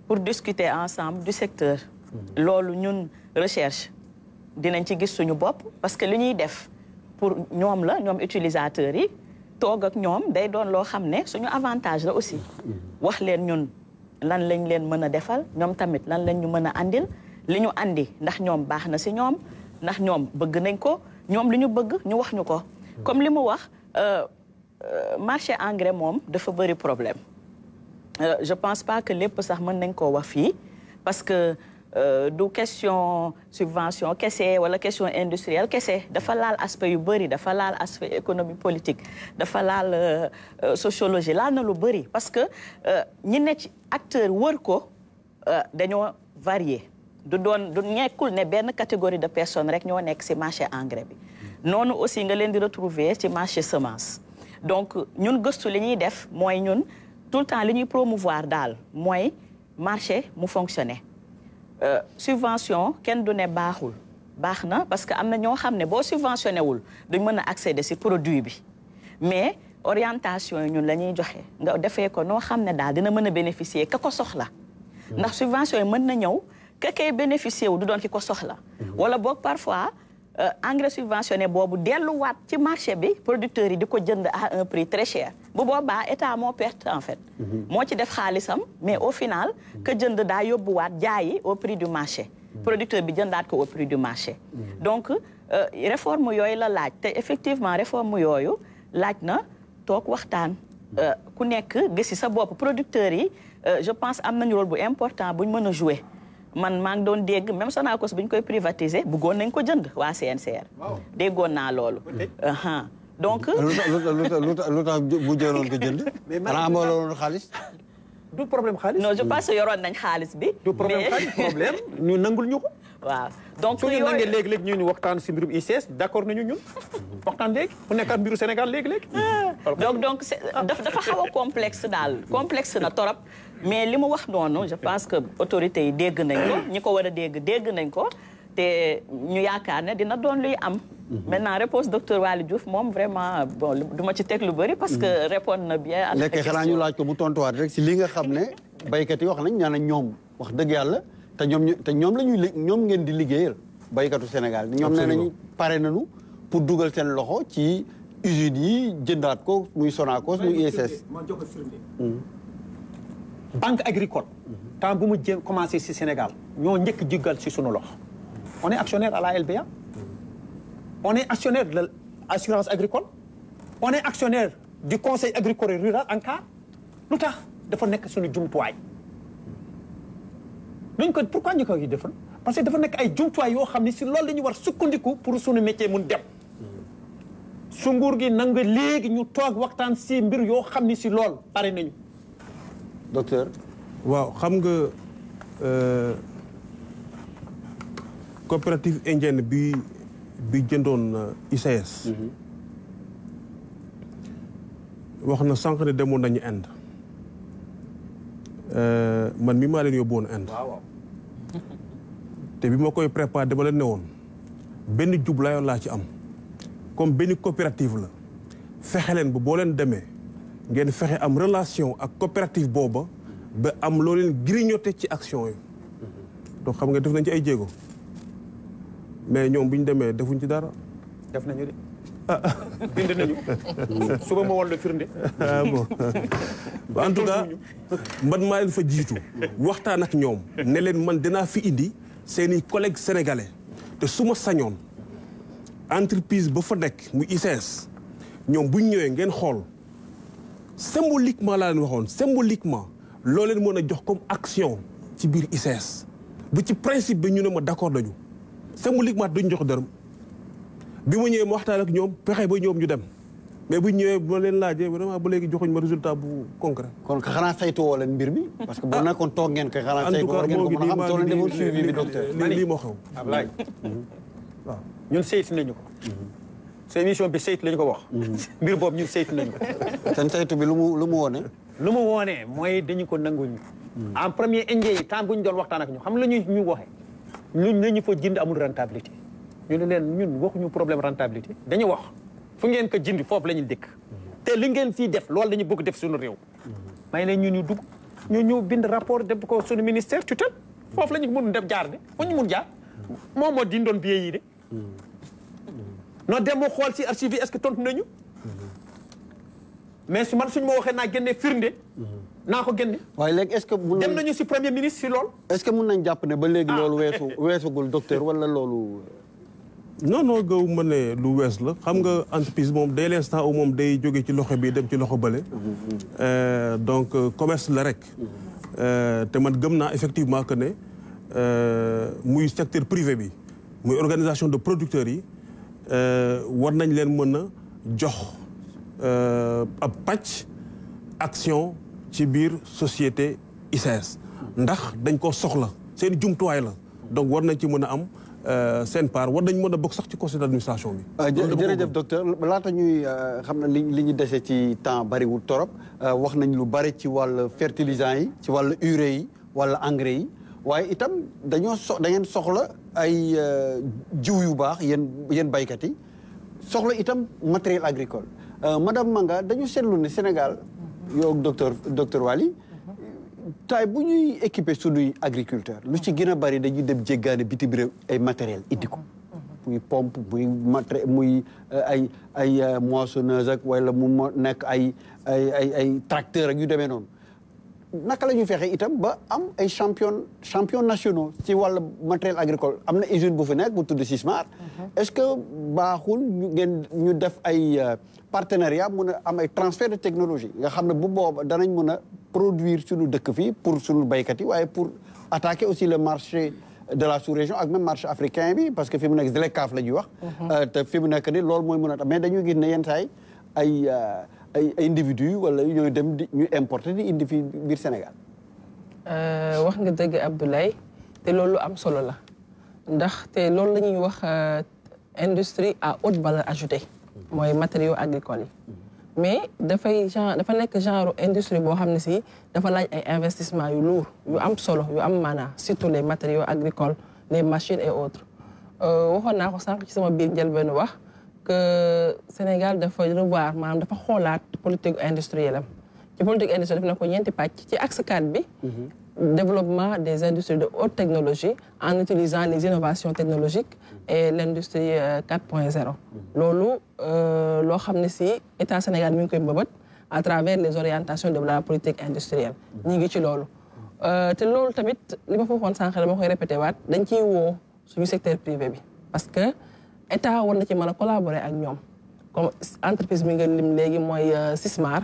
pour discuter ensemble du secteur. loolu ñun recherche dinañ ci gis suñu bopp parce que li ñuy def pour ñoom la ñoom utilisateurs yi. toog ak ñoom day doon loo xam ne suñu avantage la aussi wax leen ñun lan lañ leen mën a defal ñoom tamit lan lañ ñu mën a andil li ñu andi ndax ñoom baax na si ñoom ndax ñoom bëgg nañ ko ñoom li ñu bëgg ñu wax ñu ko comme li mu wax marché engrais moom dafa bëri problème je pense pas que lépp sax mën nañ koo wax fii parce que du question subvention kese wala question industrielle kese dafa laal aspect yu bëri dafa laal aspect économie politique dafa laal sociologie laal na lu bëri parce que ñi ne ci acteur wër ko dañoo varié du nekkul ne benn catégorie de personnes rek ñoo nekk ci marché engrais bi noonu aussi nga leen di retrouver ci marché semence donc ñun gëstu li ñuy def mooy ñun tout le temps li ñuy promouvoir daal mooy marché mu fonctionner subvention kenn du ne baaxul baax na parce que am na ñoo xam ne boo subventionné wul duñ mën a accéder ci produit bi mais orientation yi ñun la ñuy joxe nga defee ko noo xam ne daal dina mën a bénéficier ka ko soxla ndax subvention yi mën na ñëw ka kay bénéficier wu du doon ki ko soxla wala boog parfois engrais subventionné boobu delluwaat ci marché bi producteurs yi di ko jënd à un prix très cher bu boobaa état moo perte en fait moo ci def xaalisam mais au final que jënd daa yóbbuwaat jaayi au prix du marché producteur bi jëndaat ko au prix du marché donc réforme yooyu la laaj te effectivement réforme yooyu laaj na toog waxtaan ku nekk gisi sa bopp producteurs yi je pense am nañu rôle bu important buñ mën a jouer man maa ngi doon dégg même Sonacos bi ñu koy privatiser bëggoon nañ ko jënd waa CNCR déggoon naa loolu donc lu tax bu jëloon ko jënd xanaa amoo loolu xaalis du problème xaalis non je pense que yoroon nañ xaalis bi du problème xaalis problème ñu nangul ñu ko waaw donc su ñu nangee léegi-léegi ñu waxtaan si mbirum ICS d'accord nañu ñun waxtaan léegi mu nekkaat mbiru Sénégal léegi-léegi donc dafa xaw a complexe daal complexe na torop mais li mu wax noonu je pense que autorités yi dégg nañ ko ñi ko war a dégg nañ ko te ñu yaakaar ne dina doon luy am maintenant réponse docteur Waly Diouf moom vraiment bon du ma ci teg lu bëri parce que répondre na bien à la question xanaa ñu laaj ko mu tontuwaat rek si li nga xam ne baykat yi wax nañ ñaan ñoom wax dëgg yàlla te ñoom la ñuy ñoom ngeen di liggéeyal baykatu Sénégal ñoom nee nañu pare nañu pour dugal seen loxo ci usines yi jëndaat ko muy Sonacos muy ISS banque agricole temps bu mu jéem commencé si Sénégal ñoo njëkk jiggal si sunu loxo on est actionnaire à la LBA on est actionnaire de l'assurance agricole on est actionnaire du conseil agricole et rural ANCAR lu tax dafa nekk suñu jumtuwaay luñ ko pourquoi ñu koy defal parce que dafa nekk ay jumtuwaay yoo xam ne si loolu la ñu war sukkandiku pour suñu métier mun dem su nguur gi nanga léegi ñu toog waxtaan si mbir yoo xam ne si lool pare nañu docteur waaw xam nga coopérative indienne bi jëndoon ICS wax na sànq ne demoon nañu Inde man mi maa leen yóbbuwoon Inde te bi ma koy préparé dama leen ne woon benn jublaayoo laa ci am comme benn coopérative la fexe leen ba boo leen demee ngeen fexe am relation ak coopérative booba ba am loo leen grignoté ci action yi donc xam nga def nañ ci ay jéego mais ñoom bu ñu demee defuñ ci dara. def nañu de bind nañu suba ma wàllu firnde. ah bon en tout cas man maa leen fa jiitu waxtaan ak ñoom ne leen man dinaa fi indi seeni collègues sénégalais te su ma sañoon entreprise ba fa nekk muy ICS ñoom bu ñu ñëwee ngeen xool symboliquement laa leen waxoon symboliquement loo leen mën a jox comme action ci biir ICS bu ci principe bi ñu ne ma d'accord nañu symboliquement duñ jox dërëm bi ma ñëwee ma waxtaan ak ñoom pexe ba ñoom ñu dem mais bu ñëwee bu ma leen laajee vraiment ba léegi joxuñ ma résultat bu concret. kon ka xanaa saytu woo leen mbir mi. parce que bu nekkoon toog ngeen ko xanaa saytu war ngeen ko mën a xam tool defoon suivi bi docteur. lii moo xew. Ablaye waaw ñun saytu nañu ko. sa émission bi saytu lañu ko wax. mbir boobu ñun saytu nañu ko. seen saytu bi lu mu wone lu mu woonee mooy dañu ko nanguñu. en premier indien yi temps bu ñu doon waxtaan ak ñu xam la ñu waxee ñun nañu fa jënd amul rentabilité ñu ne leen ñun waxuñu problème rentabilité dañu wax fu ngeen ko jënd foofu la ñu dëkk te li ngeen fii def loolu dañu bëgg def suñu réew may leen ñu dugg ñu ñëw bind rapport def ko suñu ministère tutelle foofu la ñu mun def jaar de fu ñu mun jaar moom moo dindoon billet yi de non dem moo xool si archive yi est-ce que tontu nañu mais su man suñu ma waxee naa génne firnde naa ko génne. waaye léegi est-ce que dem nañu si premier ministre si loolu. est-ce que mun nañ jàpp ne ba léegi loolu weesugul docteur wala loolu. non gaw ma ne lu wees la xam nga entreprise moom dès l'instant où moom day jóge ci loxo bi dem ci loxo bële. donc commerce la rek. te man gëm naa effectivement que ne muy secteur privé bi muy organisation de producteurs yi war nañ leen mën a jox ab pàcc action ci biir société ICS ndax dañ ko soxla seen jumtuwaay la donc war nañ ci mën a am seen part war nañ mën a bokk sax ci conseil d'administration bi. jërëjëf docteur laata ñuy xam na li ñu dese ci temps bariwul torop wax nañ lu bari ci wàllu fertilisant yi ci wàllu urée yi wala engrais yi waaye itam da ngeen soxla ay jiw yu baax yéen baykat yi soxla itam matériel agricole madame Manga dañu seetlu ne Sénégal yow docteur Waly taay bu ñuy équiper sunuy agriculteur lu ci gën a bari dañuy dem jéggaane bitim réew ay matériel indi ko muy pompe muy ay moissonneuse ak wala mu nekk ay tracteur ak yu demee noonu naka la ñuy fexe itam ba am ay champion nationaux ci wàllu matériel agricole am na usine bu fi nekk bu tudd Sismar est-ce que baaxul ñu def ay partenariat mun a am ay transfert de technologie nga xam ne bu booba danañ mën a produire suñu dëkk fii pour suñu baykat yi waaye pour attaquer aussi le marché de la sous-région ak même marché africain bi parce que fi mu nekk ZLECAf la ñuy wax te fi mu nekk ni loolu mooy mën a tax mais dañuy gis ne yenn saa yi ay individus wala ñooy dem di ñu importer di indi fi biir Sénégal wax nga dëgg Abdoulaye te loolu am solo la ndax te loolu la ñuy wax industrie à haute valeur ajoutée mooy matériaux agricoles yi mais dafa nekk genre industrie boo xam ne si dafa laaj ay investissement yu lourd yu am solo yu am maanaa surtout les matériaux agricoles les machines et autres waxoon naa ko sànq ci sama biir njëlbéenu wax que Sénégal dafa revoir maanaam dafa xoolaat politique industrielle am ci politique industrielle def na ko ñeenti pàcc ci axe 4 bi développement des industries de haute technologie en utilisant les innovations technologiques et l'industrie 4.0 loolu loo xam ne si état Sénégal mi ngi koy mbëbët à travers les orientations de la politique industrielle ñi ngi ci loolu te loolu tamit li ma foofoon sànq dama koy répété waat dañ ciy woo suñu secteur privé bi parce que état war na ci mën a collaborer ak ñoom comme entreprise bi nga lim léegi mooy Sismar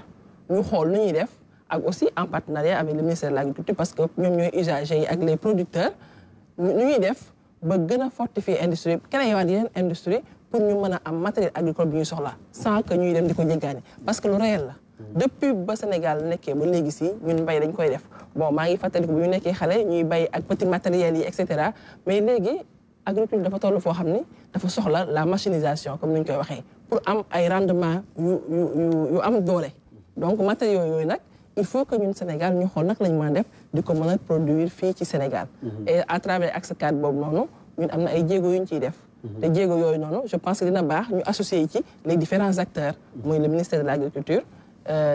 ñu xool nu ñuy def ak aussi en partenariat avec le ministère de l'Agriculture parce que ñoom ñooy usagers yi ak les producteurs ñu ñuy def ba gën a fortifier industrie créé waat yeneen industrie pour ñu mën a am matériel agricole bi ñuy soxla sans que ñuy dem di ko jéggaane parce que lu réel la depuis ba Sénégal nekkee ba léegi si ñun mbay dañ koy def bon maa ngi fàttaliku bu ñu nekkee xale ñuy bay ak petit matériel yi et cetera mais léegi agriculture dafa toll foo xam ni dafa soxla la machinisation comme ni ñu koy waxee pour am ay rendement yu am doole donc matériaux yooyu nag il faut que ñun Sénégal ñu xool nag lañ mën a def di ko mën a produire fii ci Sénégal et à travers axe 4 boobu noonu ñun am na ay jéego yu ñu ciy def te jéego yooyu noonu je pense que dina baax ñu associer ci les différents acteurs muy le ministère de l'Agriculture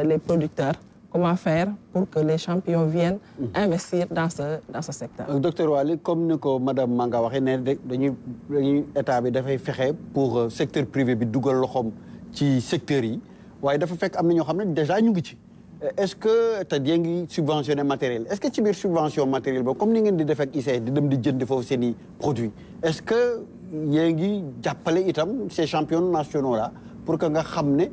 les producteurs comment faire pour que les champions viennent investir dans ce secteur. Docteur Waly comme ni ko madame Manga waxee ne dañuy état bi dafay fexe pour secteur privé bi dugal loxoom ci secteurs yi waaye dafa fekk am na ñoo xam ne déjà ñu ngi ci. est-ce que te yéen ngi subventionné matériel est-ce que ci biir subvention matériel boobu comme ni ngeen di def ak ICS di dem di jënd foofu seen i produits est-ce que yéen ngi jàppale itam ces champions nationaux là pour que nga xam ne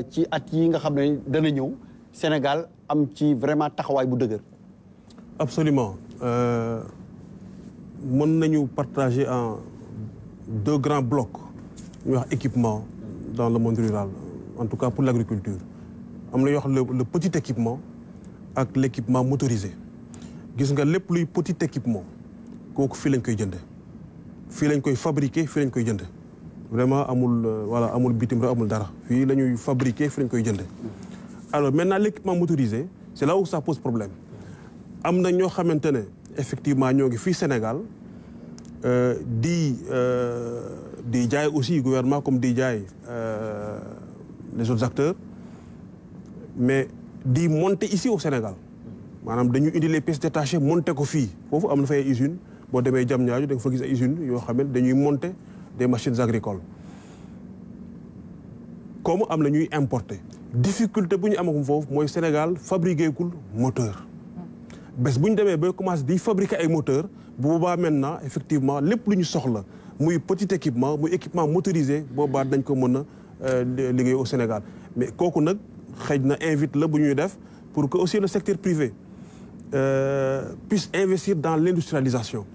ci at yi nga xam ne dana ñëw Sénégal am ci vraiment taxawaay bu dëgër. Absolument mën nañu partager en deux grands blocs ñu wax équipement dans le monde rural en tout cas pour l'agriculture. am na yoo xam le petit équipement ak l'équipement motorisé gis nga lépp luy petit équipement kooku fii lañ koy jënd fii lañ koy fabriquer fii lañ koy jënd vraiment amul amul bitim réew amul dara fii la ñuy fabriquer fii lañ koy jënd alors maintenant l'équipement motorisé c'est là où ça pose problème am na ñoo xamante ne effectivement ñoo ngi fii Sénégal di jaay aussi gouvernement comme di jaay les autres acteurs mais di monter ici au Sénégal maanaam dañu indi les pièces détachées monter ko fii foofu am na fay ay usines boo demee Diamniadio da nga fa gis ay usines yoo xam ne dañuy monter des machines agricoles comme am na ñuy importer difficulté bu ñu amagum foofu mooy Sénégal fabriqué gul moteur bés bu ñu demee ba commencé di fabriquer ay moteur bu boobaa maintenant effectivement lépp lu ñu soxla muy petit équipement muy équipement motorisé boobaa dañ ko mën a liggéey au Sénégal mais kooku nag xëy na invite la bu ñuy def pour que aussi le secteur privé puisse investir dans l'industrialisation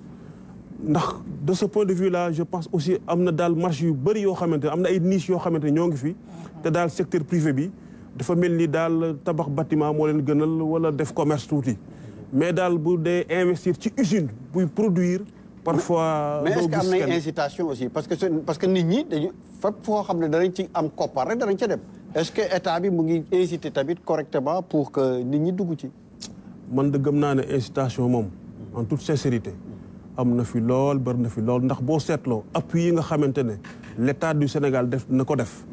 ndax de ce point de vue là je pense aussi am na daal marché yu bëri yoo xamante ne am na ay niches yoo xamante ne ñoo ngi fi te daal secteur privé bi dafa mel ni daal tabax bâtiment moo leen gënal wala def commerce tuuti mais daal bu dee investir ci usine buy produire parfois. mais est-ce que am na incitation aussi parce que nit ñi dañu fépp foo xam ne danañ ci am koppar rek danañ ca dem est-ce que état bi mu ngi inciter tamit correctement pour que nit ñi dugg ci. man de gëm naa ne incitation moom en toute sincérité am na fi lool bari na fi lool ndax boo seetloo appui yi nga xamante ne l'État du Sénégal def na ko def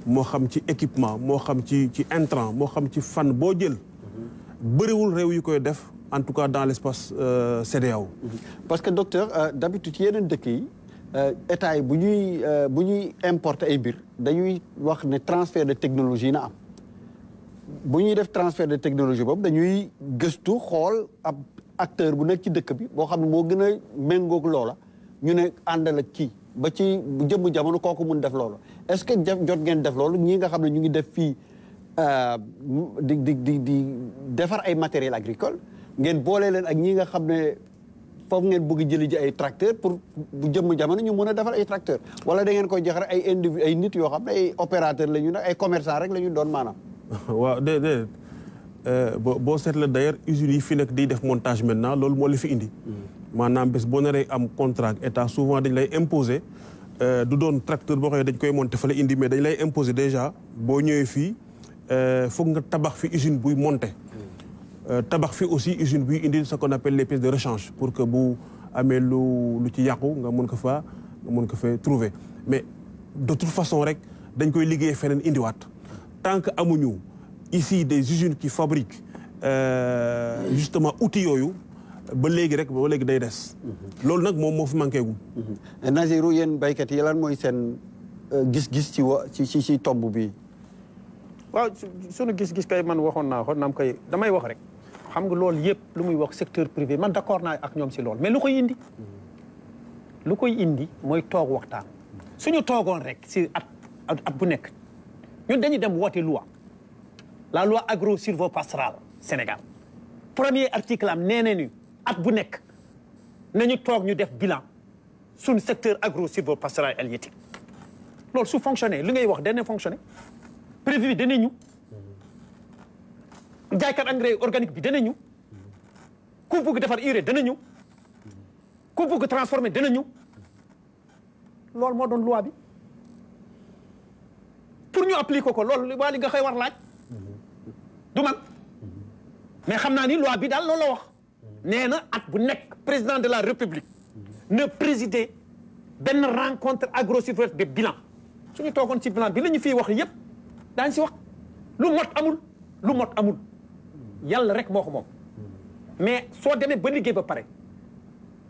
moo xam ci équipement moo xam ci intrant moo xam ci fan boo jël bëriwul réew yi koy def en tout cas dans l'espace CEDEAO. parce que docteur d'habitude yeneen dëkk yi état yi bu ñuy importer ay mbir dañuy wax ne transfert de technologie na am bu ñuy def transfert de technologie boobu dañuy gëstu xool ab acteur bu nekk ci dëkk bi boo xam ne moo gën a méngoog loola ñu ne àndal ak kii ba ci jëmm jamono kooku mun def loolu est-ce que jot ngeen def loolu ñi nga xam ne ñu ngi def fii di defar ay matériel agricole ngeen boole leen ak ñi nga xam ne foofu ngeen bëgg jëli ji ay tracteur pour bu jëmm jamono ñu mën a defar ay tracteur wala da ngeen koy jox rek ay individu ay nit yoo xam ne ay opérateur la ñu nag ay commerçant rek la ñu doon maanaam. waaw déedéet boo seetlee d'ailleurs usines yi fi nekk di def montage maintenant loolu moo la fi indi. maanaam bés boo naree am contrat état souvent dañ lay imposer du doon tracteur boo xam ne dañ koy monter fa la indi mais dañ lay imposer déjà boo ñëwee fii foog nga tabax fi usine buy monter. tabax fi aussi usine buy indi ce qu'on appelle les pièces de rechange pour que bu amee lu ci yàqu nga mën ko fa trouver mais de toute façon rek dañ koy liggéey feneen indiwaat tant que amuñu ici des usines qui fabriquent justement outils yooyu ba léegi day des. loolu nag moom moo fi manqué gu. Nazirou yéen baykat yi lan mooy seen gis-gis ci tomb bi. waaw sunu gis-gis kay man waxoon naa ko naam kay damay wax rek xam nga loolu yëpp lu muy wax secteur privé man d'accord naa ak ñoom si loolu mais lu koy indi mooy toog waxtaan suñu toogoon rek si at bu nekk ñun dañuy dem woote loi la loi agro-sylvo-pastorale Sénégal premier article am nee nañu at bu nekk nañu toog ñu def bilan suñu secteur agro-sylvo-pastoral halieutique loolu su fonctionné li ngay wax dana fonctionné prévu bi dana ñu jaaykat engrais organique bi dana ñu ku bëgg defar urée dana ñu ku bëgg transformer dana ñu loolu moo doon loi bi pour ñu appliquer ko loolu waa li nga koy war laaj du man mais xam naa ni loi bi daal loolu la wax nee na at bu nekk président de la république ne présider benn rencontre agro-sylvo de bilan suñu toogoon ci bilan bi la ñu fiy wax yépp daañu si wax lu mot amul yàlla rek moo ko moom mais soo demee ba liggéey ba pare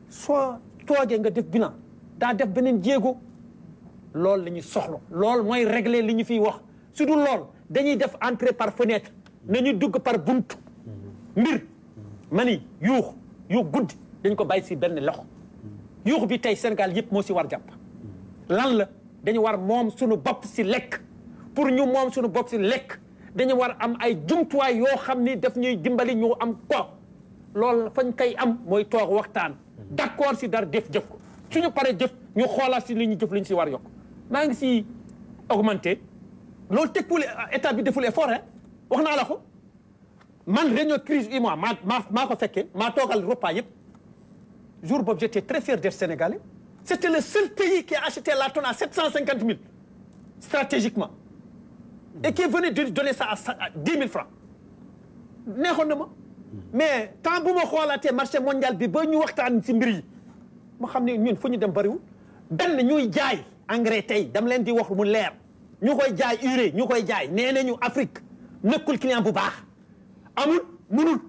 soo toogee nga def bilan daa def beneen jéego loolu la ñuy soxla loolu mooy régler li ñu fiy wax su dul lool dañuy def entrée par fenêtre nañu dugg par buntu mbir mani yuux guddi dañ ko bàyyi si benn loxo yuux bi tey Sénégal yëpp moo si war jàpp lan la dañu war moom suñu bopp si lekk pour ñu moom suñu bopp si lekk dañu war am ay jumtuwaay yoo xam ni daf ñuy dimbali ñu am ko loolu fañ koy am mooy toog waxtaan d'accord si dara jëf ko suñu paree jëf ñu xoolaat si li ñu jëf li ñu si war yokk maa ngi si augmenté loolu tegul état bi deful effort wax naa la ko man réunion crise UEMOA maa ko fekkee maa toogal repas yëpp jour boobu j'étais très fier d'être sénégalais c'était le seul pays qui a acheté la tonne à 750 000 stratégiquement et qui venait de donner ça à 10 000 francs neexoon na ma mais temps bu ma xoolaatee marché mondial bi ba ñu waxtaan si mbir yi ma xam ne ñun fu ñu dem bariwul benn ñuy jaay engrais tey dama leen di wax mu leer ñu koy jaay urée ñu koy jaay nee nañu Afrique nekkul client bu baax amul mënul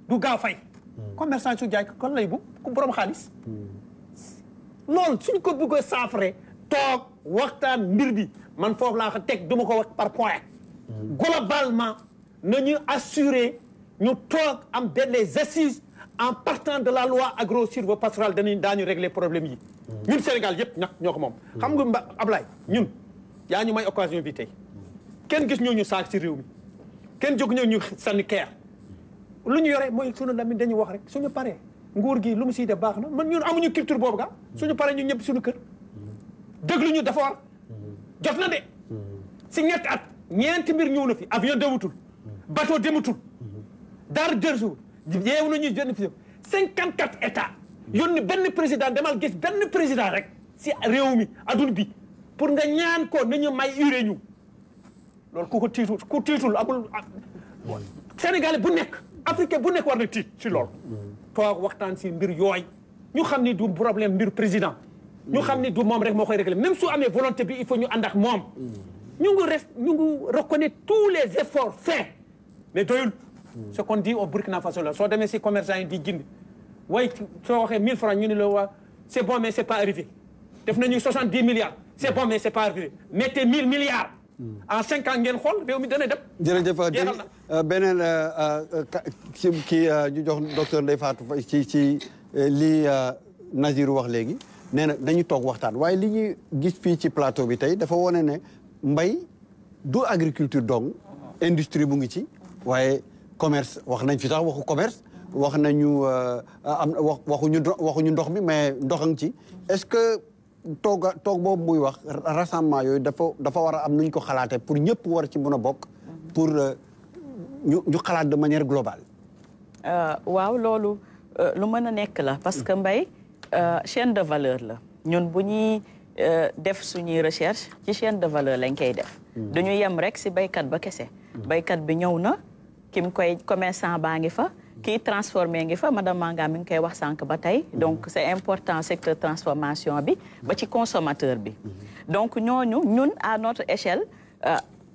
du gaaw fay commerçant su jaay kon lay bu ku borom xaalis loolu suñ ko bëggee saafara toog waxtaan mbir bi man foofu laa ko teg du ma ko wax par point globalement nañu assurer ñu toog am benn assises en partant de la loi agro-silvopastorale daañu régler problème yi ñun Sénégal yëpp ñoo ko moom xam nga Ablaye ñun yaa ñu may occasion bi tey kenn gis ñoo ñu saag si réew mi kenn jóg ñoo ñu sànni keer lu ñu yore mooy sunu lamine dañuy wax rek suñu paree nguur gi lu mu siy def baax na man ñun amuñu culture boobu ga suñu paree ñu ñëpp suñu kër déglu ñu dafa war jot na de si ñetti at ñeenti mbir ñëw na fi avion dewutul bateau demutul daar dërsuwul yeewu nañu jënd fi 54 états yónni benn président demal gis benn président rek si réew mi adduna bi pour nga ñaan ko nañu may urée ñu loolu ku tiitul amul Sénégalais bu nekk africain bu nekk war na tiit si loolu toog waxtaan si mbir yooy ñu xam ni du problème mbir président ñu xam ni du moom rek moo koy régler même su amee volonté bi il faut ñu ànd ak moom ñu ngi reconnaître tous les efforts faits mais doyul ce qu'on dit au Burkina Faso la soo demee si commerçant yi di jënd way soo waxee 1000 francs ñu ne la waa c'est bon mais c'est pas arrivé def nañu 70 milliards c'est bon mais c'est pas arrivé mettez 1000 milliards en 5 ans ngeen xool réew mi dana dem. jërëjëf beneen kii ñu jox docteur Ndeye Fatou ci li Nazirou wax léegi nee na dañu toog waxtaan waaye li ñuy gis fii ci plateau bi tey dafa wane ne mbay du agriculture dong industrie bu ngi ci waaye commerce wax nañ fi sax waxu commerce wax nañu waxuñu ndox mi mais ndox a ngi ci est-ce que toog boobu muy wax rassemblement yooyu dafa war a am nuñ ko xalaatee pour ñëpp war ci mën a bokk pour ñu xalaat de manière globale. waaw loolu lu mën a nekk la parce que mbay chaîne de valeur la ñun bu ñuy def suñuy recherche ci chaîne de valeur lañ koy def. duñu yem rek si baykat ba kese. baykat bi ñëw na kim koy commerçant baa ngi fa. kii transformé ngi fa madame Manga mi ngi koy wax sànq ba tey donc c'est important secteur transformation bi ba ci consommateur bi donc ñooñu ñun à notre échelle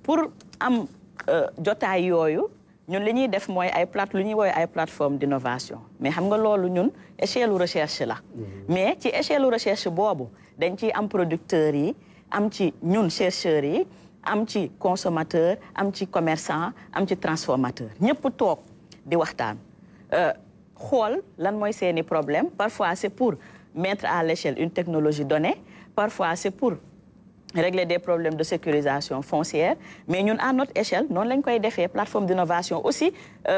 pour am jotaay yooyu ñun li ñuy def mooy lu ñuy woowee ay plateforme d'innovation mais xam nga loolu ñun échelle recherche la mais ci échelle recherche boobu dañ ciy am producteurs yi am ci ñun chercheurs yi am ci consommateur am ci commerçant am ci transformateur ñëpp toog di waxtaan xool lan mooy seeni problème parfois c'est pour mettre à l'échelle une technologie donnée parfois c'est pour régler des problèmes de sécurisation foncière mais ñun à notre échelle noonu lañ koy defee plateforme d'innovation aussi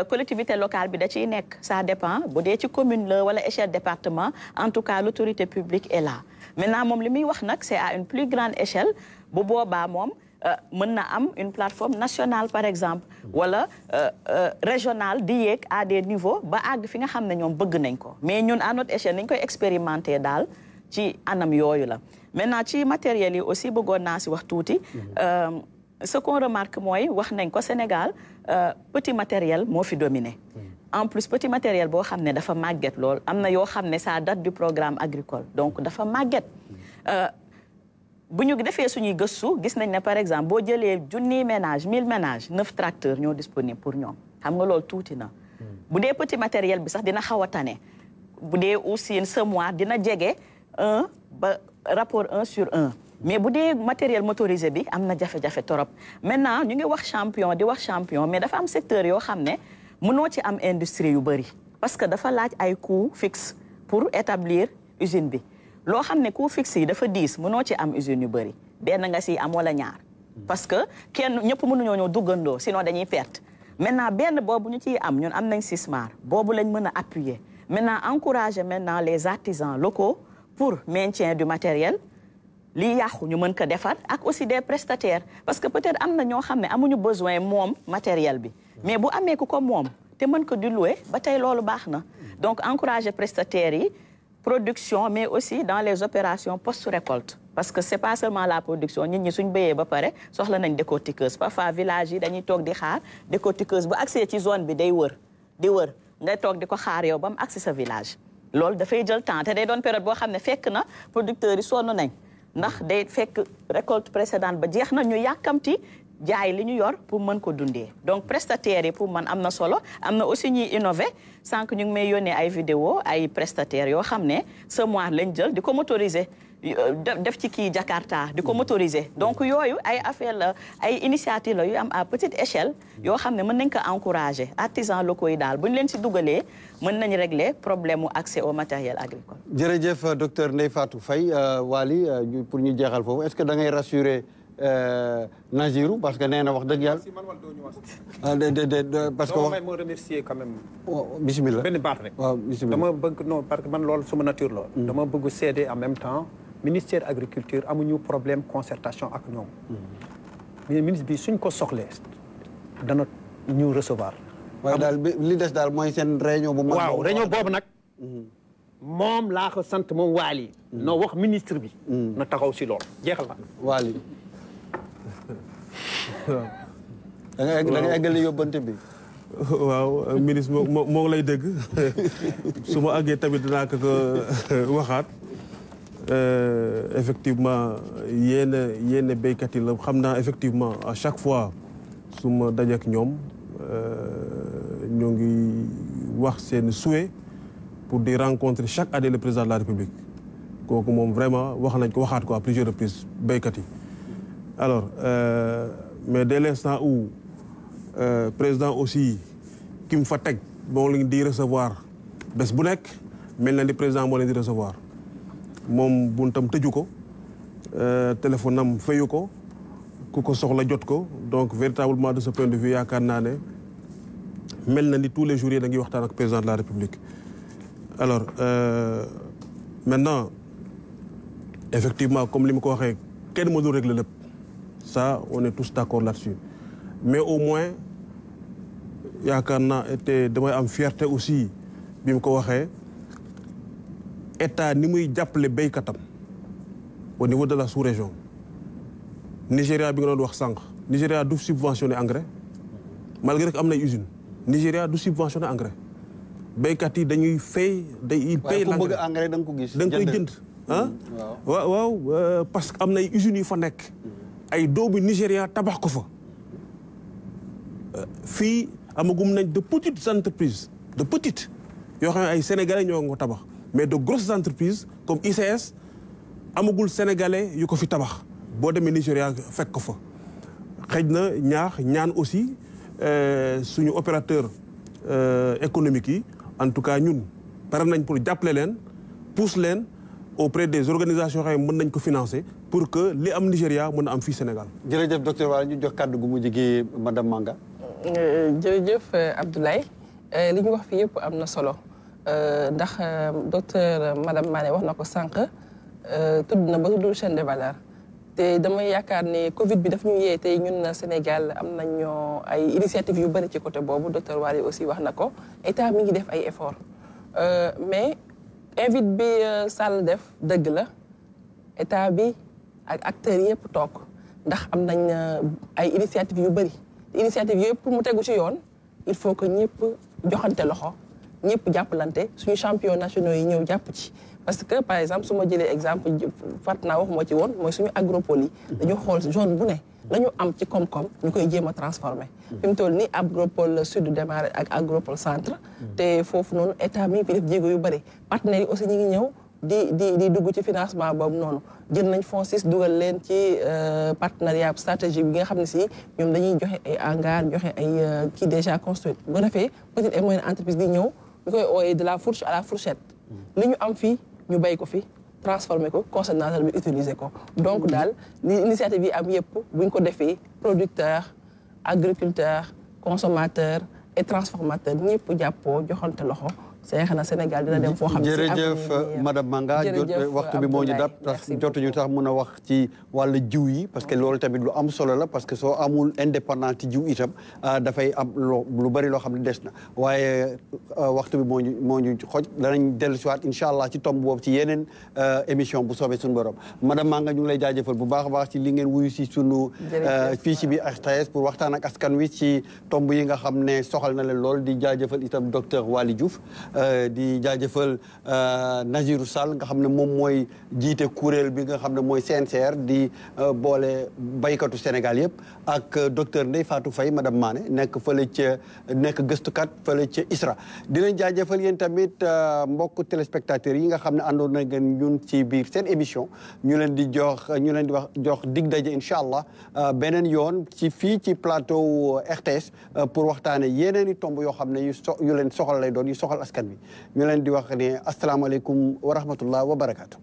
collectivité locale bi da ciy nekk ça dépend bu dee ci commune la wala échelle département en tout cas l'autorité publique est là maintenant moom li muy wax nag c'est à une plus grande échelle bu boobaa moom mën na am une plateforme nationale par exemple wala régionale di yéeg à des niveaux ba àgg fi nga xam ne ñoom bëgg nañ ko mais ñun à notre échelle nañ koy expérimenter daal ci anam yooyu la maintenant ci matériels yi aussi bëggoon naa si wax tuuti ce qu'on remarque mooy wax nañ ko Sénégal petit matériel moo fi dominé en plus petit matériel boo xam ne dafa màgget lool am na yoo xam ne ça date du programme agricole donc dafa màgget bu ñu defee suñuy gëstu gis nañ ne par exemple boo jëlee junniy ménage 1000 ménages 9 tracteurs ñoo disponible pour ñoom xam nga loolu tuuti na bu dee petit matériel bi sax dina xaw a tane bu dee aussi semoir dina jege 1 ba rapport 1 sur 1 mais bu dee matériel motorisé bi am na jafe-jafe torop maintenant ñu ngi wax champion mais dafa am secteur yoo xam ne mënoo ci am industrie yu bëri parce que dafa laaj ay coûts fixes pour établir usine bi loo xam ne coût fixe yi dafa diis mënoo ci am usine yu bëri benn nga si am wala ñaar parce que kenn ñëpp mënuñoo ñëw duggandoo sinon dañuy perte maintenant benn boobu ñu ciy am ñun am nañ Sismar boobu lañ mën a appuyer maintenant encourager maintenant les artisans locaux pour maintien du matériel li yàqu ñu mën ko defar ak aussi des prestataires parce que peut-être am na ñoo xam ne amuñu besoin moom matériel bi mais bu amee ku ko moom te mën ko di louer ba tey loolu baax na donc encourager prestataires yi production mais aussi dans les opérations post-récolte parce que c'est pas seulement la production nit ñi suñ béyee ba pare soxla nañ décortiqueuse parfois village yi dañuy toog di xaar décortiqueuse bu accès ci zone bi day wër di wër ngay toog di ko xaar yow ba mu accès sa village loolu dafay jël temps te day doon période boo xam ne fekk na producteurs yi sonn nañ ndax day fekk récolte précédente ba jeex na ñu yàkkamti jaay li ñu yor pour mën ko dundee donc prestataires yi pour man am na solo am na aussi ñuy innover sànq ñu ngi may yónnee ay vidéo ay prestataires yoo xam ne semoir lañ jël di ko motoriser def ci kii Jakarta di ko motoriser donc yooyu ay affaire la ay initiative la yu am à petite échelle yoo xam ne mën nañ ko encourager artisans locaux yi daal bu ñu leen si dugalee mën nañ régler problème mu accès au matériel agricole. jërëjëf docteur Ndeye Fatou Faye Waly pour ñu jeexal foofu est-ce que da ngay rassurer Nazirou parce que nee na wax dëgg yàlla. parce que may moo remercier quand même. bismillah benn baat rek. waaw bismillah dama bëgg non parce que man loolu suma nature la. dama bëgg céder en même temps ministère agriculture amuñu problème concertation ak ñoom. mais ministre bi suñ ko soxlee dana ñu recevoir. waaye daal li des daal mooy seen réunion bu mag. waaw réunion boobu nag. moom laa ko sant moom Waly. na wax ministre bi. na taxaw si loolu jeexal na. Waly. da nga eggali yóbbante bi. waaw ministre moo ngi lay dégg su ma àggee tamit dinaa ko waxaat effectivement yéen béykat yi la xam naa effectivement à chaque fois su ma dajeek ñoom ñoo ngi wax seen souhait pour di rencontrer chaque année le président de la République kooku moom vraiment wax nañ ko waxaat ko à plusieurs reprises béykat yi alors mais dès l'instant où président aussi ki mu fa teg moo leen di recevoir bés bu nekk mel na ni président moo leen di recevoir moom buntam tëju ko téléphone am fayu ko ku ko soxla jot ko donc véritablement de ce point de vue yaakaar naa ne mel na ni tous les jours yi da ngi waxtaan ak président de la République alors maintenant effectivement comme li mu ko waxee kenn mënul régler lépp ça on est tous d'accord là-dessus mais au moins yaakaar naa te damay am fierté aussi bi mu ko waxee état ni muy jàppale béykatam au niveau de la sous-région Nigéria bi nga doon wax sànq Nigéria du subventionné engrais malgré que am nay usine Nigéria du subventionné engrais béykat yi dañuy fay il paye l'engrais bëgg engrais da nga ko gis da nga koy jënd ah waaw parce que am nay usines yu fa nekk ay doomu Nigéria tabax ko fa fii amagum nañ de petites entreprises de petites yoo xam ne ay sénégalais ñoo ngi ko tabax mais de grosses entreprises comme ICS amagul sénégalais yu ko fi tabax boo demee Nigéria fekk ko fa xëj na ñaan aussi suñu opérateur économique yi en tout cas ñun pare nañ pour jàppale leen pousse leen auprès des organisations yoo xam ne mën nañ ko financer pour que li am Nigéria mën a am fii Sénégal. jërëjëf docteur Waly ñu jox kàddu gu mujj gi madame Manga. jërëjëf Abdoulaye li ñu wax fii yëpp am na solo ndax docteur madame Mané wax na ko sànq tudd na ba tudd chaîne de valeur te dama yaakaar ne Covid bi daf ñu yee tey ñun Sénégal am nañu ay initiative yu bëri ci côté boobu docteur Waly aussi wax na ko état mi ngi def ay efforts mais invite bi Sall def dëgg la état bi ak acteurs yëpp toog ndax am nañ ay initiative yu bëri initiative yooyu pour mu tegu ci yoon il faut que ñëpp joxante loxo ñëpp jàppalante suñu champions nationaux yi ñëw jàpp ci parce que par exemple su ma jëlee exemple fàtt naa wax moo ci woon mooy suñu agropole yi dañu xool zone bu ne la ñu am ci koom-koom ñu koy jéem a transformer fi mu toll nii agropole sud démarré ak agropole centre te foofu noonu état mi fi def jéego yu bëri partenaires yi aussi ñu ngi ñëw di dugg ci financement boobu noonu jël nañ FONSIS dugal leen ci partenariat stratégique bi nga xam ne si ñoom dañuy joxe ay hangar joxe ay kii déjà construit bu ko defee petite et moyenne entreprise di ñëw ñu koy ooyee de la fourche à la fourchette li ñu am fii ñu béy ko fi transformer ko consommateur bi utiliser ko donc daal li initiative yi am yëpp buñ ko defee producteur agriculteur consommateur et transformateur ñëpp jàppoo joxante loxo c'est na Sénégal dina dem foo xam ne jërëjëf madame Manga waxtu bi moo ñu dab tax jotuñu tax mun a wax ci wàllu jiw yi parce que loolu tamit lu am solo la parce que soo amul indépendant ci jiw itam dafay am lu bari loo xam ne des na waaye waxtu bi moo ñu xoj danañ dellu siwaat incha allah ci tomb boobu ci yeneen émission bu soobee suñu borom madame Manga ñu ngi lay jaajëfal bu baax a baax ci li ngeen wuyu si sunu fii ci bi RTS pour waxtaan ak askan wi ci tomb yi nga xam ne soxal na leen lool di jaajëfal itam docteur Waly Diouf di jaajëfal Nazirou Sall nga xam ne moom mooy jiite kuréel bi nga xam ne mooy CNCR di boole baykatu Sénégal yëpp ak docteur Ndeye Fatou Faye madame Mané nekk fële ca nekk gëstukat fële ca ISRA di leen jaajëfal yéen tamit mbokk téléspectateurs yi nga xam ne àndoon na ngeen ñun ci biir seen émission ñu leen di jox dig daje incha allah beneen yoon ci fii ci plateau RTS pour waxtaane yeneen i tomb yoo xam ne yu leen soxal lay doon yu soxal askan bi ñu leen di wax ne asalaamaaleykum wa rahmatullah wa barakaatu.